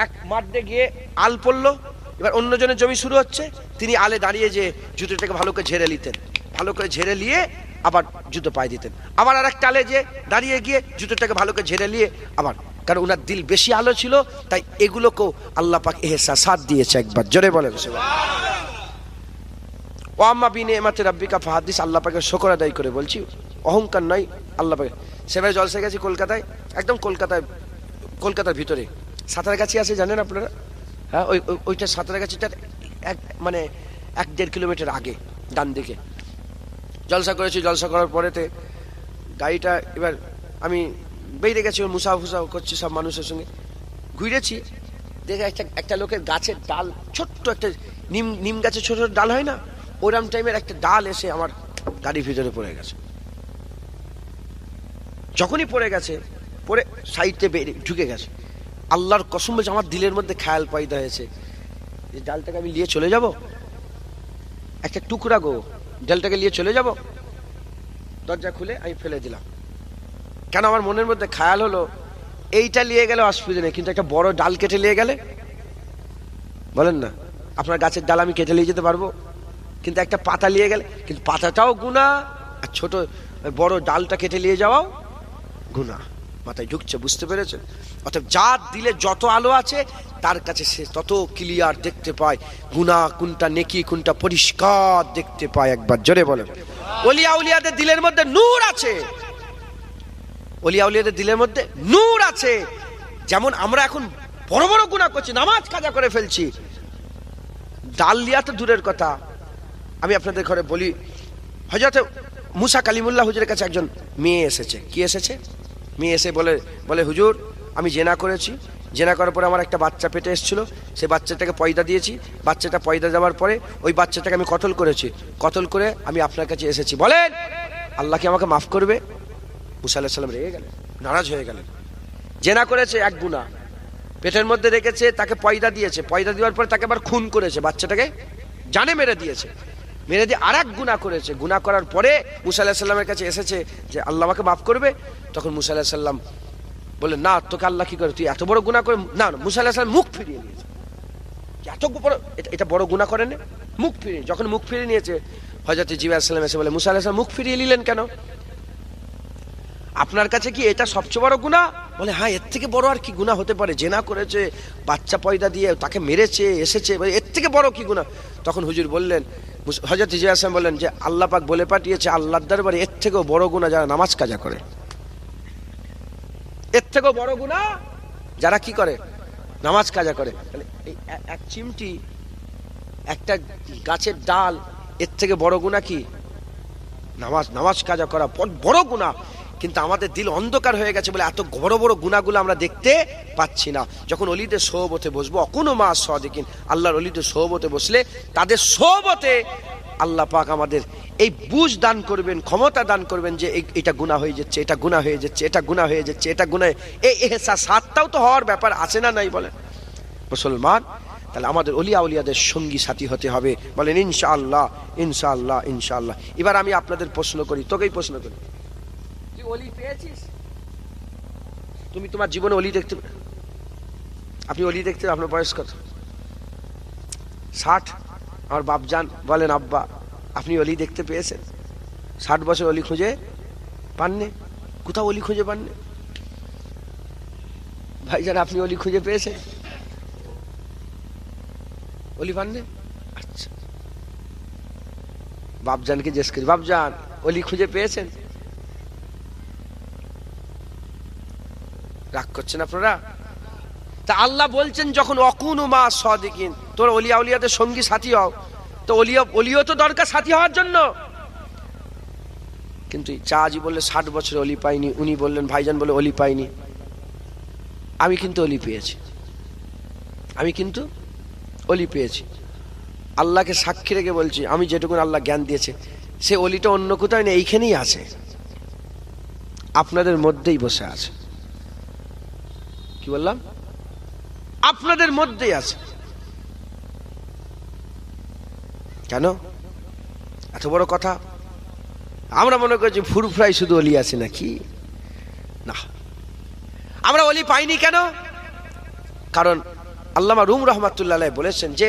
এক মাঠ দিয়ে গিয়ে আল পড়লো, এবার অন্যজনের জমি শুরু হচ্ছে, তিনি আলে দাঁড়িয়ে যে জুতোটাকে ভালো করে ঝেড়ে নিতেন, ভালো করে ঝেড়ে নিয়ে আবার জুতো পায়ে দিতেন। আবার আর একটা আলে যে দাঁড়িয়ে গিয়ে জুতোটাকে ভালো করে ঝেড়ে নিয়ে আবার, কারণ ওনার দিল বেশি আলো ছিল, তাই এগুলোকেও আল্লাহ পাক এহসাসাত দিয়েছে। একবার জোরে বলেন ও আম্মা বিনে এমাতে রাব্বিকা ফাহাদিস। আল্লাহ পাকের শুকর আদায় করে বলছি, অহংকার নয়। আল্লাহ পাকে সেবারে জলসে গেছি কলকাতায়, একদম কলকাতার ভিতরে সাঁতারগাছি আছে, জানেন আপনারা? হ্যাঁ, ওইটা সাঁতারগাছিটার মানে 1-1.5 কিলোমিটার আগে ডান দিকে জলসা করেছি। জলসা করার পরেতে গাড়িটা, এবার আমি বেরিয়ে গেছি, মুসাফুসা করছি সব মানুষের সঙ্গে, ঘুরেছি, দেখে একটা লোকের গাছের ডাল, ছোট্ট একটা নিম গাছের ছোট ছোট ডাল হয় না, ওরম টাইমের একটা ডাল এসে আমার গাড়ির ভিতরে পড়ে গেছে। যখনই পড়ে গেছে, পড়ে সাইডে ঢুকে গেছে, আল্লাহর কসম বলছে আমার দিলের মধ্যে খেয়াল পয়দা হয়েছে যে ডালটাকে আমি নিয়ে চলে যাব, একটা টুকরা গো, ডালটাকে নিয়ে চলে যাব। দরজা খুলে আমি ফেলে দিলাম। কেন? আমার মনের মধ্যে খেয়াল হলো এইটা নিয়ে গেলে অসুবিধা নেই, কিন্তু একটা বড় ডাল কেটে নিয়ে গেলে, বলেন না, আপনার গাছের ডাল আমি কেটে নিয়ে যেতে পারবো, কিন্তু একটা পাতা নিয়ে গেলে, কিন্তু পাতাটাও গুনাহ, আর ছোট বড় ডালটা কেটে নিয়ে যাওয়াও গুনাহ। মাথায় ঢুকছে? বুঝতে পেরেছেন? অর্থাৎ যার দিলে যত আলো আছে তার কাছে সে তত ক্লিয়ার দেখতে পায় গুনাহ কোনটা, নেকি কোনটা, পরিষ্কার দেখতে পায়। একবার জোরে বলেন। ওলিয়া উলিয়াদের দিলের মধ্যে নূর আছে, ওলিয়া উলিয়াদের দিলের মধ্যে নূর আছে। যেমন আমরা এখন বড় বড় গুনাহ করছি, নামাজ কাজা করে ফেলছি, ডাল লিয়া তো দূরের কথা। আমি আপনাদের ঘরে বলি, হযরত মুসা কালিমুল্লাহ হুজুরের কাছে একজন মেয়ে এসেছে। কি এসেছে? মেয়ে এসে বলে হুজুর আমি জেনা করেছি, জেনা করার পরে আমার একটা বাচ্চা পেটে এসেছিল, সেই বাচ্চাটাকে পয়দা দিয়েছি, বাচ্চাটা পয়দা যাওয়ার পরে ওই বাচ্চাটাকে আমি কতল করেছি, কতল করে আমি আপনার কাছে এসেছি, বলেন আল্লাহ কি আমাকে মাফ করবে? মুসা আলাইহিস সালাম রেগে গেলেন, নারাজ হয়ে গেলেন। জেনা করেছে এক গুনাহ, পেটের মধ্যে রেখেছে, তাকে পয়দা দিয়েছে, পয়দা দেওয়ার পরে তাকে আবার খুন করেছে, বাচ্চাটাকে জানে মেরে দিয়েছে, মেরে দিয়ে আর এক গুনাহ করেছে। গুনাহ করার পরে মুসা আলাইহিস সালামের কাছে এসেছে যে আল্লাহ আমাকে মাফ করবে। তখন মুসা আলাইহিস সালাম বলে, না তোকে আল্লাহ কি করে, তুই এত বড় গুনাহ করে? না না, মুসা আলাইহিস সালাম মুখ ফিরিয়ে নিয়েছে, এত বড় এটা বড় গুনাহ করেন, মুখ ফিরিয়ে। যখন মুখ ফিরিয়ে নিয়েছে, হযরত জিবরাইল আলাইহিস সালাম এসে বলে, মুসা আলাইহিস সালাম মুখ ফিরিয়ে নিলেন কেন? আপনার কাছে কি এটা সবচেয়ে বড় গুনাহ? বলে হ্যাঁ, এর থেকে বড় আর কি গুনাহ হতে পারে? জেনা করেছে, বাচ্চা পয়দা দিয়ে তাকে মেরেছে, এসেছে, এর থেকে বড় কি গুনাহ? তখন হুজুর বললেন, হযরত জিবরাইল আলাইহিস সালাম বললেন যে আল্লাহ পাক বলে পাঠিয়েছে আল্লাহর দরবারে এর থেকেও বড় গুনাহ যারা নামাজ কাজা করে, এর থেকেও বড় গুনাহ যারা কি করে, নামাজ কাজা করে। এই এক চিমটি, একটা গাছের ডাল, এর থেকে বড় গুনাহ কি? নামাজ কাজা করা বড় গুনাহ। কিন্তু আমাদের দিল অন্ধকার হয়ে গেছে বলে এত বড় বড় গুনাহগুলো আমরা দেখতে পাচ্ছি না। যখন অলিদের সোহবতে বসবো, অকুনো মা সাদিকিন, আল্লাহর অলিদের সোহবতে বসলে তাদের সোহবতে আল্লাহ পাক আমাদের এই বুঝ দান করবেন, ক্ষমতা দান করবেন যে এটা গুনাহ হয়ে যাচ্ছে, এটা গুনাহ হয়ে যাচ্ছে, এটা গুনাহ হয়ে যাচ্ছে, এটা গুনাহ, এই এহসাসটাও তো হওয়ার ব্যাপার আছে না নাই বলেন মুসলমান? তাহলে আমাদের অলিয়া উলিয়াদের সঙ্গী সাথী হতে হবে। বলেন ইনশাআল্লাহ, ইনশাআল্লাহ, ইনশাআল্লাহ। এবার আমি আপনাদের প্রশ্ন করি, তোকেই প্রশ্ন করি, তুই অলি পেয়েছিস? তুমি তোমার জীবনে অলি দেখতে, আপনি অলি দেখতে, আপনার বয়স কত? 60। আমার বাপজান বলেন, আব্বা আপনি অলি দেখতে পেয়েছেন? 60 বছর অলি খুঁজে পাননি? কোথাও অলি খুঁজে পাননি? ভাইজান আপনি অলি খুঁজে পেয়েছেন? অলি পাননি? আচ্ছা, বাপজানকে জিজ্ঞেস করি, বাপজান অলি খুঁজে পেয়েছেন? রাগ করছেন আপনারা? তা আল্লাহ বলছেন যখন অকুনু মা সাদিকিন, তোর অলিয়া উলিয়াদের সঙ্গী সাথী হও, তো অলিও তো দরকার সাথী হওয়ার জন্য। কিন্তু চাচি বললে 60 বছর অলি পাইনি, উনি বললেন ভাইজান বলে অলি পাইনি। আমি কিন্তু অলি পেয়েছি, আমি কিন্তু অলি পেয়েছি। আল্লাহকে সাক্ষী রেখে বলছি, আমি যেটুকুন আল্লাহ জ্ঞান দিয়েছে সে অলিটা অন্য কোথাও নেই, এইখানেই আছে, আপনাদের মধ্যেই বসে আছে। কি বললাম? আপনাদের মধ্যেই আছে। কেন এত বড় কথা? আমরা মনে করছি ফুরফুরাই শুধু অলি আছে নাকি? না, আমরা অলি পাইনি কেন? কারণ আল্লামা রুম রহমাতুল্লাহ আলাইহি বলেছেন যে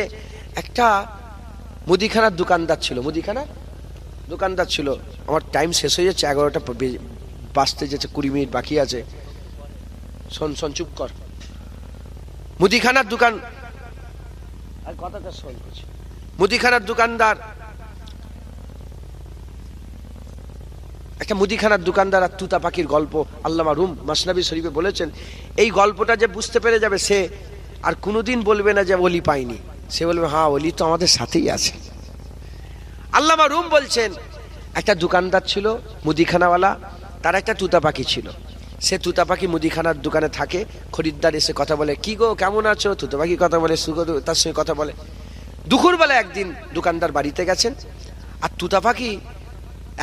একটা মুদিখানার দোকানদার ছিল, মুদিখানার দোকানদার ছিল। আমার টাইম শেষ হয়ে যাচ্ছে, 11টা বাজতে যাচ্ছে, 20 মিনিট বাকি আছে। শোন চুপ কর। মুদিখানার দোকান, আর কথাটা শোন। মুদিখানার দোকানদার, একটা মুদিখানার দোকানদার আর তুতা পাখির গল্প আল্লামা রুম মাসনাবি শরীফে বলেছেন। এই গল্পটা যে বুঝতে পেরে যাবে সে আর কোনোদিন বলবে না যে অলি পাইনি, সে বলবে হ্যাঁ অলি তো আমাদের সাথেই আছে। আল্লামা রুম বলছেন একটা দোকানদার ছিল মুদিখানাওয়ালা, তার একটা তুতা পাখি ছিল। সে তুতা পাখি মুদিখানার দোকানে থাকে, খরিদ্দার এসে কথা বলে, কি গো কেমন আছো? তুতা পাখি কথা বলে, সুগো তার সঙ্গে কথা বলে। দুপুরবেলা একদিন দোকানদার বাড়িতে গেছেন, আর তুতা পাখি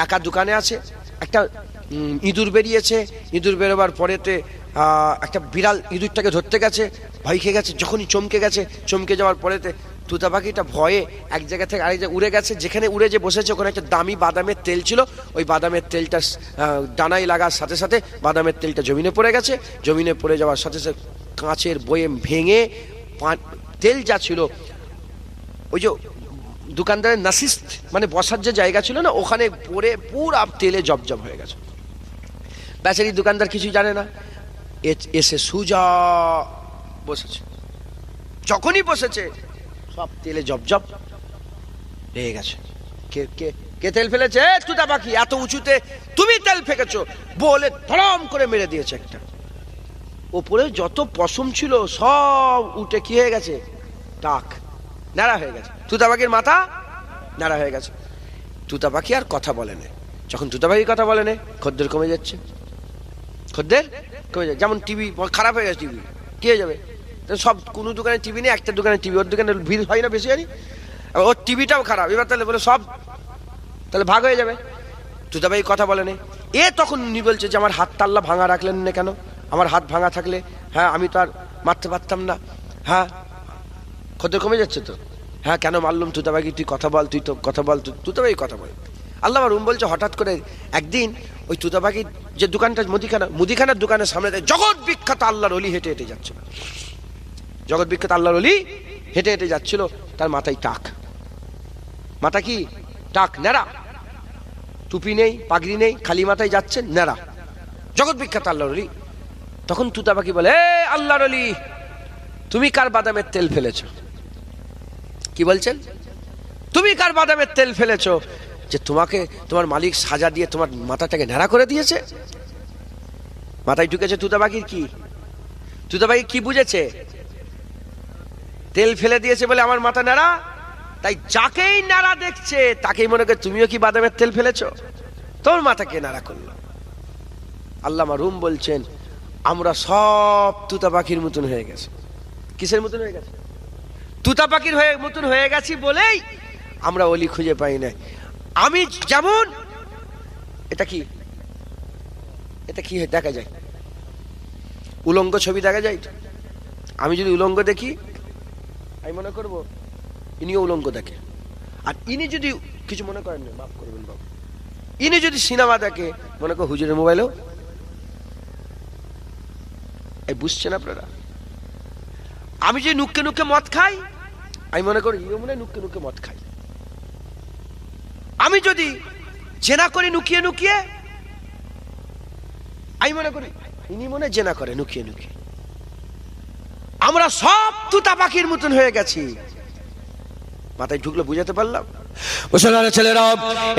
একা দোকানে আছে। একটা ইঁদুর বেরিয়েছে, ইঁদুর বেরোবার পরেতে একটা বিড়াল ইঁদুরটাকে ধরতে গেছে, ভয় খেয়ে গেছে। যখনই চমকে গেছে, চমকে যাওয়ার পরেতে তুতা পাখিটা ভয়ে এক জায়গা থেকে আরেক জায়গায় উড়ে গেছে। যেখানে উড়ে যে বসেছে ওখানে একটা দামি বাদামের তেল ছিল, ওই বাদামের তেলটা ডানায় লাগার সাথে সাথে বাদামের তেলটা জমিনে পড়ে গেছে। জমিনে পড়ে যাওয়ার সাথে সাথে কাঁচের বয়েম ভেঙে তেল যা ছিল, ওই যে দোকানদারের নাসিস মানে বসার যে জায়গা ছিল না, ওখানে পড়ে পুরো তেলে জবজব হয়ে গেছে। বেচারি দোকানদার কিছুই জানে না, এসে সুজা বসেছে। যখনই বসেছে সব তেলে জবজব লেগে গেছে। কে কে কে তেল ফেলেছে? তুতা পাখি, এত উঁচুতে তুমি তেল ফেকেছো বলে ধড়ম করে মেরে দিয়েছে একটা। ওপরে যত পশম ছিল সব উঠে কি হয়ে গেছে? টাক, নাড়া হয়ে গেছে। তুতা পাখির মাথা নাড়া হয়ে গেছে। তুতা পাখি আর কথা বলে না। যখন তুতা পাখি কথা বলে না, খদ্দের কমে যাচ্ছে, খদ্দের কমে যাচ্ছে। যেমন টিভি খারাপ হয়ে গেছে, টিভি কি হয়ে যাবে? সব কোনো দোকানে টিভি নেই, একটা দোকানে টিভি, ওর দোকানে ভিড় হয় না বেশি, জানি ওর টিভিটাও খারাপ। এবার তাহলে বলে সব তাহলে ভাগ হয়ে যাবে। তুতা পাখি কথা বলে না। এ তখন উনি বলছে যে আমার হাত তাল্লা ভাঙা রাখলেন না কেন? আমার হাত ভাঙা থাকলে হ্যাঁ আমি তো আর মারতে পারতাম না। হ্যাঁ খদ্দের কমে যাচ্ছে তো। হ্যাঁ কেন মারলুম? তুতা পাখি তুই কথা বল, তুই তো কথা বল, তুতা পাখি কথা বল। আল্লাহ রুম বলছে হঠাৎ করে একদিন ওই তুতা পাখির যে দোকানটা মুদিখানার দোকানের সামনে জগৎ বিখ্যাত আল্লাহর ওলি হেঁটে হেঁটে যাচ্ছিল। জগৎ বিখ্যাত আল্লাহর ওলি হেঁটে হেঁটে যাচ্ছিল, তার মাথায় টাক। মাথা কি? টাক, নেড়া, টুপি নেই, পাগড়ি নেই, খালি মাথায় যাচ্ছে, নেড়া, জগৎ বিখ্যাত আল্লাহর ওলি। তখন তুতা পাখি বলে, এ আল্লাহর ওলি, তুমি কার বাদামের তেল ফেলেছো? কি বলছেন? তুমি কার বাদামের তেল ফেলেছো যে তোমাকে তোমার মালিক সাজা দিয়ে তোমার মাথাটাকে ন্যাড়া করে দিয়েছে? মাথায় ঢুকেছে তুতা পাখির কি? তুতা পাখি কি বুঝেছে? তেল ফেলে দিয়েছে বলে আমার মাথা ন্যাড়া, তাই যাকেই ন্যাড়া দেখছে তাকেই মনে করে তুমিও কি বাদামের তেল ফেলেছো, তোর মাথাকে ন্যাড়া করলো। আল্লামা রুম বলছেন আমরা সব তুতা পাখির মতন হয়ে গেছে। কিসের মতন হয়ে গেছে? তুতা পাখির মতন হয়ে গেছি বলেই আমরা ওলি খুঁজে পাই না। আমি যেমন, এটা কি, এটা কি দেখা যায়? উলঙ্গ ছবি দেখা যায়। আমি যদি উলঙ্গ দেখি আমি মনে করবো ইনিও উলঙ্গ দেখে। আর ইনি যদি কিছু মনে করেন না, মাফ করবেন বাবু, ইনি যদি সিনেমা দেখে মনে কর হুজুরের মোবাইলেও। এই বুঝছেন আপনারা? আমি যদি নুক্কে নুক্কে মদ খাই আমি মনে করি ইও মনে হয় নুক্কে নুক্কে মদ খাই। আমি যদি জেনা করি নুকিয়ে নুকিয়ে আমি মনে করি ইনি মনে জেনা করে নুকিয়ে নুকিয়ে। আমরা সব তুতা পাখির মতন হয়ে গেছি। মাথায় ঢুকলো, বুঝাতে পারলাম? মুসলমানের ছেলেরা,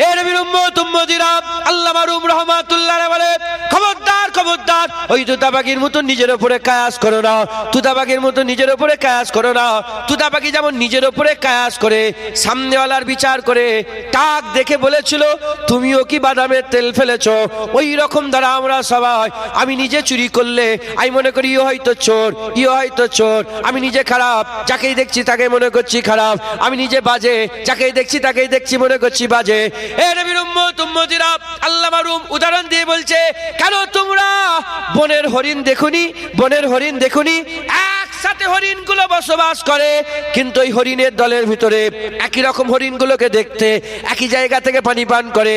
এ নবীর উম্মত উম্মতিরা, আল্লামা রুম রাহমাতুল্লাহ আলাইহি বলে খবরদার খবরদার, ওই তুতা পাখির মতন নিজের উপরে কায়াস করো না। তুতা পাখির মতন নিজের উপরে কায়াস করো না। তুতা পাখি যেমন নিজের উপরে কায়াস করে, সামনেওয়ালার বিচার করে, টাক দেখে বলেছিল তুমিও কি বাদামের তেল ফেলেছো, ওই রকম দ্বারা আমরা সবাই, আমি নিজে চুরি করলে আমি মনে করি ইও হয়তো চোর, ইও হয়তো চোর। আমি নিজে খারাপ, যাকেই দেখছি তাকে মনে করছি খারাপ। আমি নিজে বাজে, যাকেই দেখছি তাকেই দেখছি মনে করছি বাজে। এ নবীর উম্মত উম্মতিরা, আল্লামা রুম উদাহরণ দিয়ে বলছে কেন তোমরা বনের হরিণ দেখুনি? বনের হরিণ দেখুনি? একসাথে হরিণগুলো বসবাস করে, কিন্তু ওই হরিণের দলের ভিতরে একই রকম হরিণগুলোকে দেখতে, একই জায়গা থেকে পানি পান করে,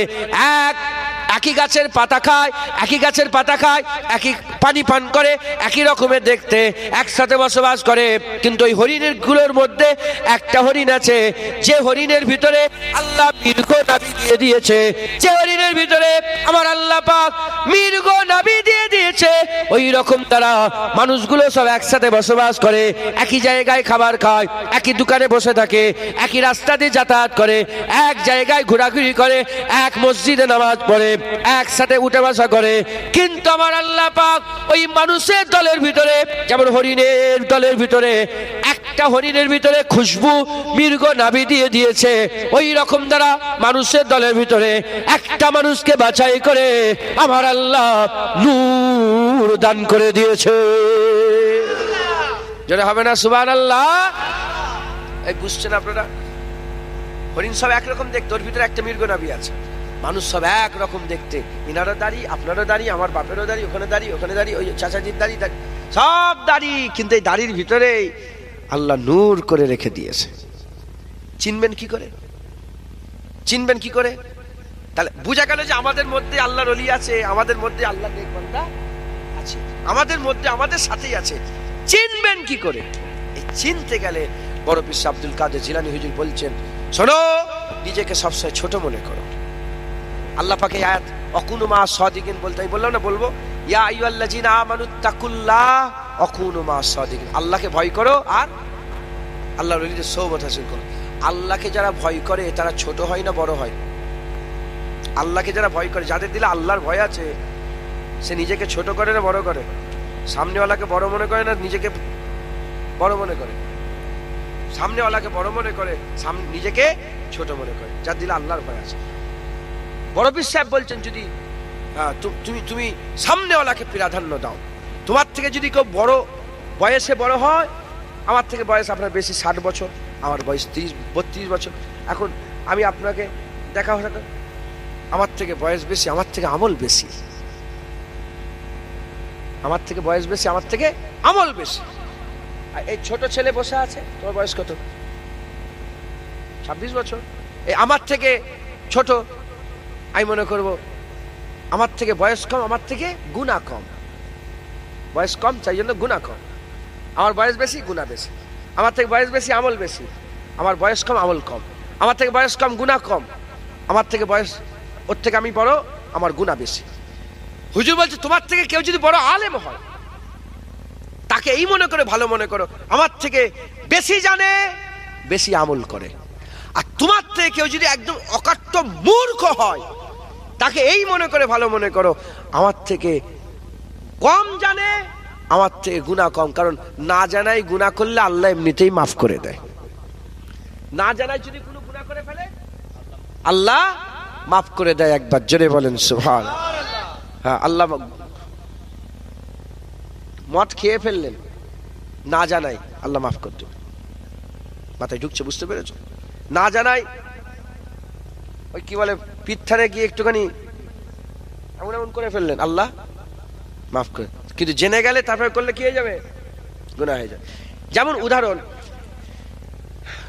একই গাছের পাতা খায়, একই গাছের পাতা খায়, একই পানি পান করে, একই রকমের দেখতে, একসাথে বসবাস করে। কিন্তু ওই হরিণের গুলোর মধ্যে একটা হরিণ আছে, যে হরিণের ভিতরে আল্লাহ মৃগ নাভি দিয়ে দিয়েছে, যে হরিণের ভিতরে আমার আল্লাহ পাক মৃগ নাভি দিয়ে দিয়েছে। ওই রকম তারা মানুষগুলো সব একসাথে বসবাস করে, একই জায়গায় খাবার খায়, একই দোকানে বসে থাকে, একই রাস্তা দিয়ে যাতায়াত করে, এক জায়গায় ঘোরাঘুরি করে, এক মসজিদে নামাজ পড়ে, একসাথে উঠে বসা করে। কিন্তু আমার আল্লাহ পাক ওই মানুষের দলের ভিতরে, যেমন হরিণের দলের ভিতরে একটা হরিণের ভিতরে খুশবু মৃগ নাভি দিয়ে দিয়েছে, ওই রকম দ্বারা মানুষের দলের ভিতরে একটা মানুষকে বাছাই করে আমার আল্লাহ নূর দান করে দিয়েছে। যারা হবে না সুবহানাল্লাহ। এই বুঝছেন আপনারা? হরিণ সব একরকম দেখতে, ওর ভিতরে একটা মৃগনাভি আছে। মানুষ সব একরকম দেখতে, ইনারও দাড়ি, আপনারও দাড়ি, আমার বাপেরও দাড়ি, ওখানে দাড়ি, ওখানে দাড়ি, ওই চাচাজির দাড়ি, সব দাড়ি, কিন্তু এই দাড়ির ভিতরে আল্লাহ নূর করে রেখে দিয়েছে। চিনবেন কি করে? চিনবেন কি করে? তাহলে বোঝা গেল যে আমাদের মধ্যে আল্লাহর ওলি আছে, আমাদের মধ্যে আল্লাহ নেক বান্দা আছে, আমাদের মধ্যে, আমাদের সাথেই আছে। চিনবেন কি করে? এই চিনতে গেলে বড় পীর আব্দুল কাদের জিলানী হুজুর বলছেন, শোনো, নিজেকে সবসময় ছোট মনে করো। আল্লাহ পাকে আয়াত অকুনু মা সাদিকিন বলতে, আমি বললাম না, বলবো ইয়া আইয়ুহাল্লাযিনা আমানুত্তাকুল্লাহ অকুনু মা সাদিকিন, আল্লাহকে ভয় করো আর আল্লাহর ওলিদের সোহবত হাসিল করো। আল্লাহকে যারা ভয় করে তারা ছোট হয় না বড় হয়? আল্লাহকে যারা ভয় করে, যাদের দিলে আল্লাহর ভয় আছে, সে নিজেকে ছোট করে না বড় করে? সামনেওয়ালাকে বড় মনে করে না নিজেকে বড় মনে করে? সামনেওয়ালাকে বড় মনে করে, নিজেকে ছোট মনে করে, যার দিলে আল্লাহর ভয় আছে। বড় পীর সাহেব বলছেন, যদি তুমি সামনেওয়ালাকে প্রাধান্য দাও, তোমার থেকে যদি কেউ বড় বয়সে বড় হয়, আমার থেকে বয়স আপনার বেশি 60 বছর, আমার বয়স 30-32 বছর, এখন আমি আপনাকে দেখা হঠাৎ, আমার থেকে বয়স বেশি, আমার থেকে আমল বেশি, আমার থেকে বয়স বেশি, আমার থেকে আমল বেশি। আর এই ছোট ছেলে বসে আছে, তোমার বয়স কত? 26 বছর। এই আমার থেকে ছোট, আমি মনে করব আমার থেকে বয়স কম, আমার থেকে গুনাহ কম, বয়স কম তাই জন্য গুনাহ কম, আমার বয়স বেশি গুনাহ বেশি, আমার থেকে বয়স বেশি আমল বেশি, আমার বয়স কম আমল কম, আমার থেকে বয়স কম গুনাহ কম, আমার থেকে বয়স, ওর থেকে আমি বড়, আমার গুনাহ বেশি। হুজুর বলছে, তোমার থেকে কেউ যদি বড় আলেম হয়, তাকে এই মনে করে ভালো মনে করো, আমার থেকে বেশি জানে, বেশি আমল করে। আর তোমার থেকে কেউ যদি একদম অকাট্য মূর্খ হয়, তাকে এই মনে করে ভালো মনে করো, আমার থেকে কম জানে, আমার থেকে গুনাহ কম। কারণ না জানাই গুনাহ করলে আল্লাহ এমনিতেই মাফ করে দেয়। না জানাই যদি কোনো গুনাহ করে ফেলে, আল্লাহ মাফ করে দেয়। একবার জোরে বলেন সুবহানাল্লাহ। হ্যাঁ, আল্লাহ মদ খেয়ে ফেললেন, না জানাই, আল্লাহ মাফ করতে, মাথায় ঢুকছে, বুঝতে পেরেছ? না জানাই ওই কি বলে, পিঠারে গিয়ে একটুখানি এমন এমন করে ফেললেন, আল্লাহ মাফ করে। কিন্তু জেনে গেলে তারপরে করলে কি হয়ে যাবে? গুনাহ হয়ে যাবে। যেমন উদাহরণ,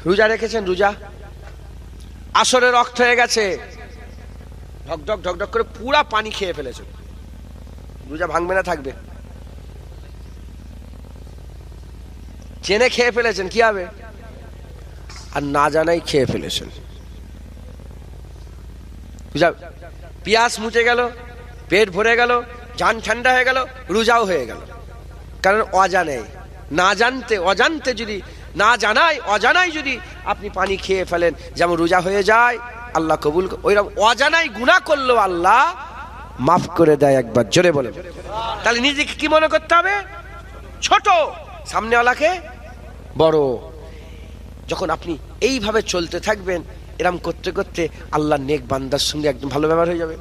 রোজা রেখেছেন, রোজা আসরের রক্ত হয়ে গেছে, ঢকঢক ঢকঢক করে পুরা পানি খেয়ে ফেলেছে, রোজা ভাঙবে না থাকবে? জেনে খেয়ে ফেলেছেন, কি হবে? আর না জানাই খেয়ে ফেলেছেন, পিয়াস মুছে গেল, পেট ভরে গেল, জান ঠান্ডা হয়ে গেল, রোজাও হয়ে গেল। কারণ অজানাই, না জানতে, অজান্তে যদি, না জানাই অজানাই যদি আপনি পানি খেয়ে ফেলেন, যেমন রোজা হয়ে যায়, আল্লাহ কবুল, ওইরকম অজানাই গুনাহ করলেও আল্লাহ মাফ করে দেয়। একবার জোরে বলেন। তাহলে নিজেকে কি মনে করতে হবে? ছোট, সামনেওয়ালাকে বড়। যখন আপনি এইভাবে চলতে থাকবেন, এরম করতে করতে আল্লাহ নেক বান্দার সঙ্গে একদম ভালো ব্যবহার হয়ে যাবে।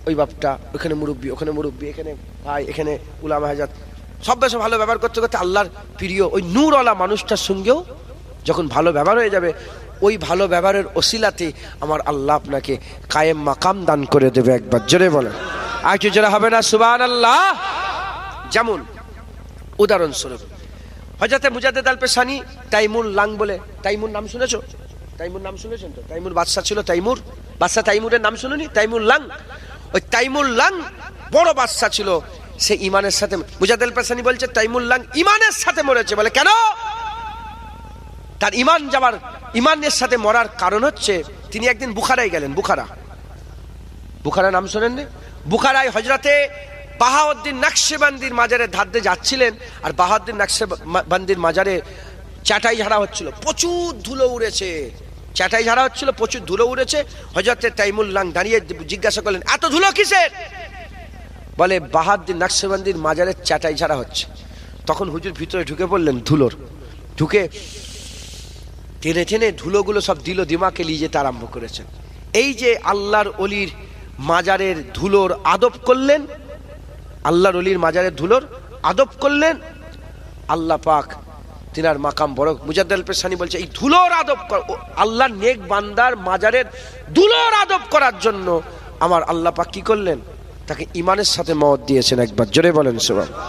ওই বাপটা ওখানে মুরব্বী, ওখানে মুরব্বী, এখানে ভাই, এখানে উলামা হাজাত, সব বেশ ভালো ব্যবহার করতে করতে আল্লাহর প্রিয় ওই নূরওয়ালা মানুষটার সঙ্গেও যখন ভালো ব্যবহার হয়ে যাবে, ওই ভালো ব্যবহারের ওসিলাতে আমার আল্লাহ আপনাকে কায়েম মাকাম দান করে দেবে। একবার জোরে বলেন, আর কি জোরে হবে না সুবহানাল্লাহ? যেমন উদাহরণস্বরূপ, হযরতে মুজাদ্দেদ আল পেশানি তাইমুর লাং বলে, তাইমুর নাম শুনেছো? তাইমুর নাম শুনেছেন তো? তাইমুর বাদশা ছিল, তাইমুর বাদশা, তাইমুরের নাম শুনুনি? তাইমুর লাং, ওই তাইমুর লাং বড় বাদশা ছিল, সে ইমানের সাথে, মুজাদ্দেদ আল পেশানি বলছে তাইমুর লাং ইমানের সাথে মরেছে। বলে কেন? তার ইমান যাবার, ইমানের সাথে মরার কারণ হচ্ছে তিনি একদিন বুখারায় গেলেন। বুখারা নাম শোনেননি? বুখারায় হযরতে বাহাউদ্দিন নকশবন্দির মাজারের ধার দিয়ে যাচ্ছিলেন, আর বাহাউদ্দিন নকশবন্দির মাজারে চাটাই ঝাড়া হচ্ছিল, প্রচুর ধুলো উড়েছে, চাটাই ঝাড়া হচ্ছিল, প্রচুর ধুলো উড়েছে। হযরতে তাইমুর লাং দাঁড়িয়ে জিজ্ঞাসা করলেন, এত ধুলো কিসের? বলে বাহাউদ্দিন নকশবন্দির মাজারের চাটাই ঝাড়া হচ্ছে। তখন হুজুর ভিতরে ঢুকে পড়লেন, ধুলোর ঢুকে টেনে টেনে ধুলোগুলো সব দিল দিমাকে নিয়ে যেতে আরম্ভ করেছেন। এই যে আল্লাহর অলির মাজারের ধুলোর আদব করলেন, আল্লাহর অলির মাজারের ধুলোর আদব করলেন, আল্লাহ পাক তিনার মাকাম বড়। মুজাদ্দেদ পেশানি বলছে এই ধুলোর আদব আল্লাহর নেক বান্দার মাজারের ধুলোর আদব করার জন্য আমার আল্লাহ পাক কি করলেন, তাকে ইমানের সাথে মওত দিয়েছেন। একবার জোরে বলেন সুবহানাল্লাহ।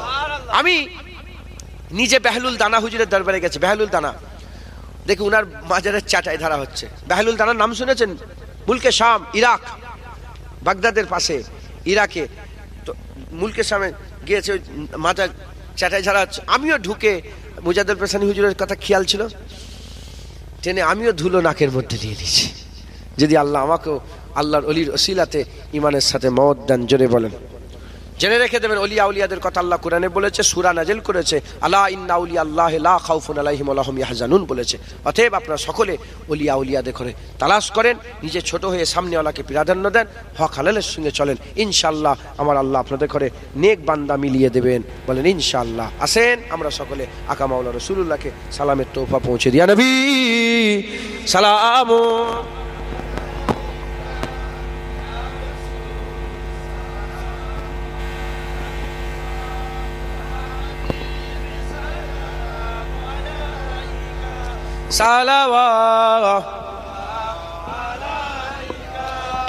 আমি নিজে বেহলুল দানা হুজুরের দরবারে গেছি। বেহলুল দানা দেখি উনার মাজারের চাটাই ধরা হচ্ছে। বেহলুল দানার নাম শুনেছেন? মুলকে শাম, ইরাক, বাগদাদের পাশে ইরাকে। তো মুলকে শামে গিয়েছে, ওই মাজার চাটাই ধরা হচ্ছে। আমিও ঢুকে, মুজাদ্দেদ পেশানি হুজুরের কথা খেয়াল ছিল, টেনে আমিও ধুলো নাকের মধ্যে নিয়ে নিয়েছি। যদি আল্লাহ আমাকেও আল্লাহর অলির ওসিলাতে ইমানের সাথে মওত দেন, জোরে বলেন। জেনে রেখে দেবেন, অলিয়া উলিয়াদের কথা আল্লাহ কোরআনে বলেছে, সূরা নাজিল করেছে, আলা ইন্না আউলিয়া আল্লাহি লা খাউফুন আলাইহিম ওয়া লা হুম ইয়াহজানুন বলেছে। অতএব আপনারা সকলে অলিয়া উলিয়াদের করে তালাশ করেন, নিজে ছোট হয়ে সামনেওয়ালাকে প্রাধান্য দেন, হক হালালের সঙ্গে চলেন। ইনশাআল্লাহ আমার আল্লাহ আপনাদের করে নেক বান্দা মিলিয়ে দেবেন, বলেন ইনশাআল্লাহ। আসেন আমরা সকলে আকা মাওলা রাসূলুল্লাহকে সালামের তোহফা পৌঁছে দিয়া নবী সালাম। صلوات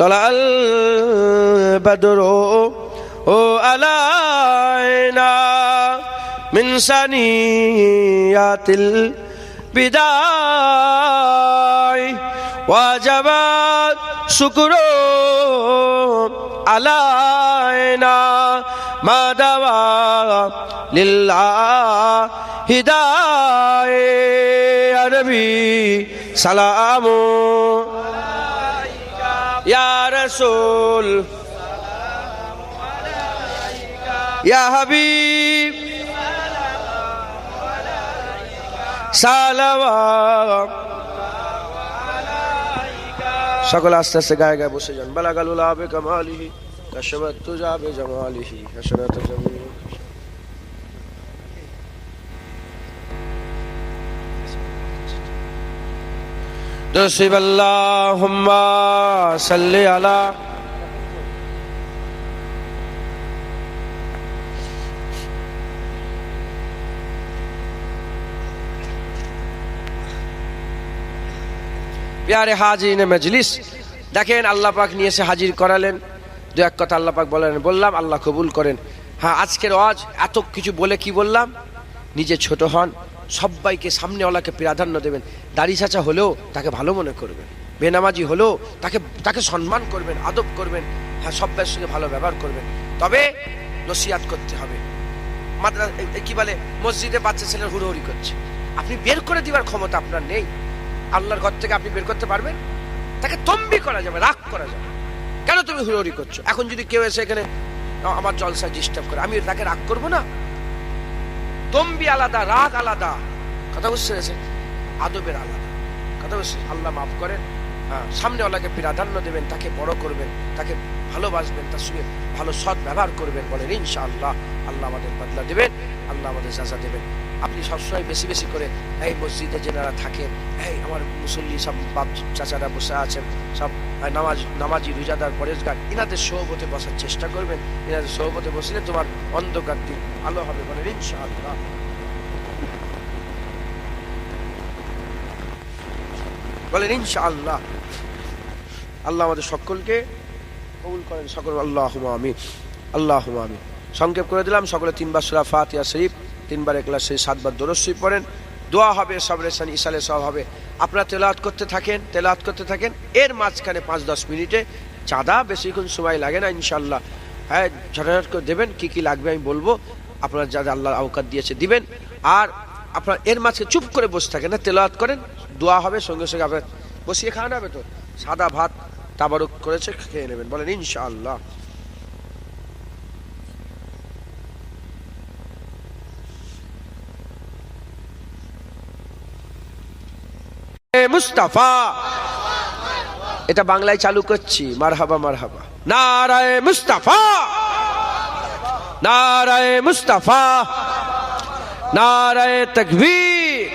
طلع البدر علينا من ثنيات البداع وجب الشكر علينا ما دعا لله هداية نبي سلام يا رسول يا حبيب সালাওয়াত। সকলে আস্তে আস্তে গায়ে গায়ে বসে যান। বালাগালুল আবে কামালিহি কাশাবাত তুজাবে জামালিহি হাসনাত জামিল। نصب اللهم صل على প্যারে হাজির মজলিস। দেখেন আল্লাহ পাক নিয়ে এসে হাজির করালেন। দু এক কথা আল্লাহ পাক বললাম আল্লাহ কবুল করেন। হ্যাঁ, আজকের ওয়াজ এত কিছু বলে কি বললাম, নিজে ছোট হন, সবাইকে সামনেওয়ালাকে প্রাধান্য দেবেন। দাড়ি চাচা হলেও তাকে ভালো মনে করবেন, বেনামাজি হলেও তাকে সম্মান করবেন, আদব করবেন। হ্যাঁ, সব্বার সঙ্গে ভালো ব্যবহার করবেন। তবে নসিহাত করতে হবে। কি বলে, মসজিদে বাচ্চা ছেলে হুড়োহুড়ি করছে, আপনি বের করে দিবার ক্ষমতা আপনার নেই। আল্লাহর ঘর থেকে আপনি বের করতে পারবেন? তাকে তম্বি করা যাবে, রাগ করা যাবে, কেন তুমি হুড়োহুড়ি করছো। এখন যদি কেউ এসে এখানে আমার জলসা ডিস্টার্ব করে, আমি তাকে রাগ করবো না? তম্বি আলাদা, রাগ আলাদা, কথা বুঝতে পেরেছেন? আদবের আলাদা, কথা বুঝছে? আল্লাহ মাফ করেন। সামনেওয়ালাকে প্রাধান্য দেবেন, তাকে বড় করবেন, তাকে ভালোবাসবেন, তার সঙ্গে ভালো সৎ ব্যবহার করবেন। বলেন ইনশাআল্লাহ আল্লাহ আমাদের বদলা দেবেন, আল্লাহ আমাদের সাজা দেবেন। আপনি সবসময় বেশি বেশি করে এই মসজিদে যেনারা থাকেন, এই আমার মুসল্লি সব বাপ চাচারা বসে আছেন, সব নামাজি রোজাদার পরেশগার, ইনাদের সোহবতে বসার চেষ্টা করবেন। ইনাদের সোহবতে বসলে তোমার অন্ধকার দিন আলো হবে। বলেন ইনশাআল্লাহ। বলেন ইনশাআল্লাহ। আল্লাহ আমাদের সকলকে কবুল করেন, সকল আল্লাহুম্মা আমিন, আল্লাহুম্মা আমিন। সংক্ষেপ করে দিলাম, সকলে 3 বার সূরা ফাতিহা শরীফ, 3 বার ইখলাস শরীফ, 7 বার দরুদ শরীফ পড়েন। দোয়া হবে, সবরেসান ইসালে সব হবে। আপনারা তেলাওয়াত করতে থাকেন। এর মাঝখানে 5-10 মিনিটে চাঁদা, বেশিক্ষণ সময় লাগে না ইনশাআল্লাহ। হ্যাঁ, ঝটঝট করে দেবেন, কি কি লাগবে আমি বলবো, আপনারা যা আল্লাহ আওকাত দিয়েছে দিবেন। আর আপনার এর মাঝখানে চুপ করে বসে থাকেন না, তেলাওয়াত করেন, দোয়া হবে, সঙ্গে সঙ্গে আপনার বসিয়ে খাওয়ানো হবে। তো সাদা ভাত তাবারুক করেছে, খেয়ে নেবেন। বলেন ইনশাআল্লাহ। মুস্তাফা, এটা বাংলায় চালু করছি। মারহাবা মারহাবা। নারায়ে মুস্তাফা, নারায়ে মুস্তাফা, নারায়ে তাকবীর।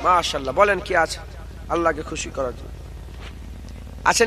মাশাআল্লাহ। বলেন কি আছে আল্লাহকে খুশি করার জন্য? আছেন?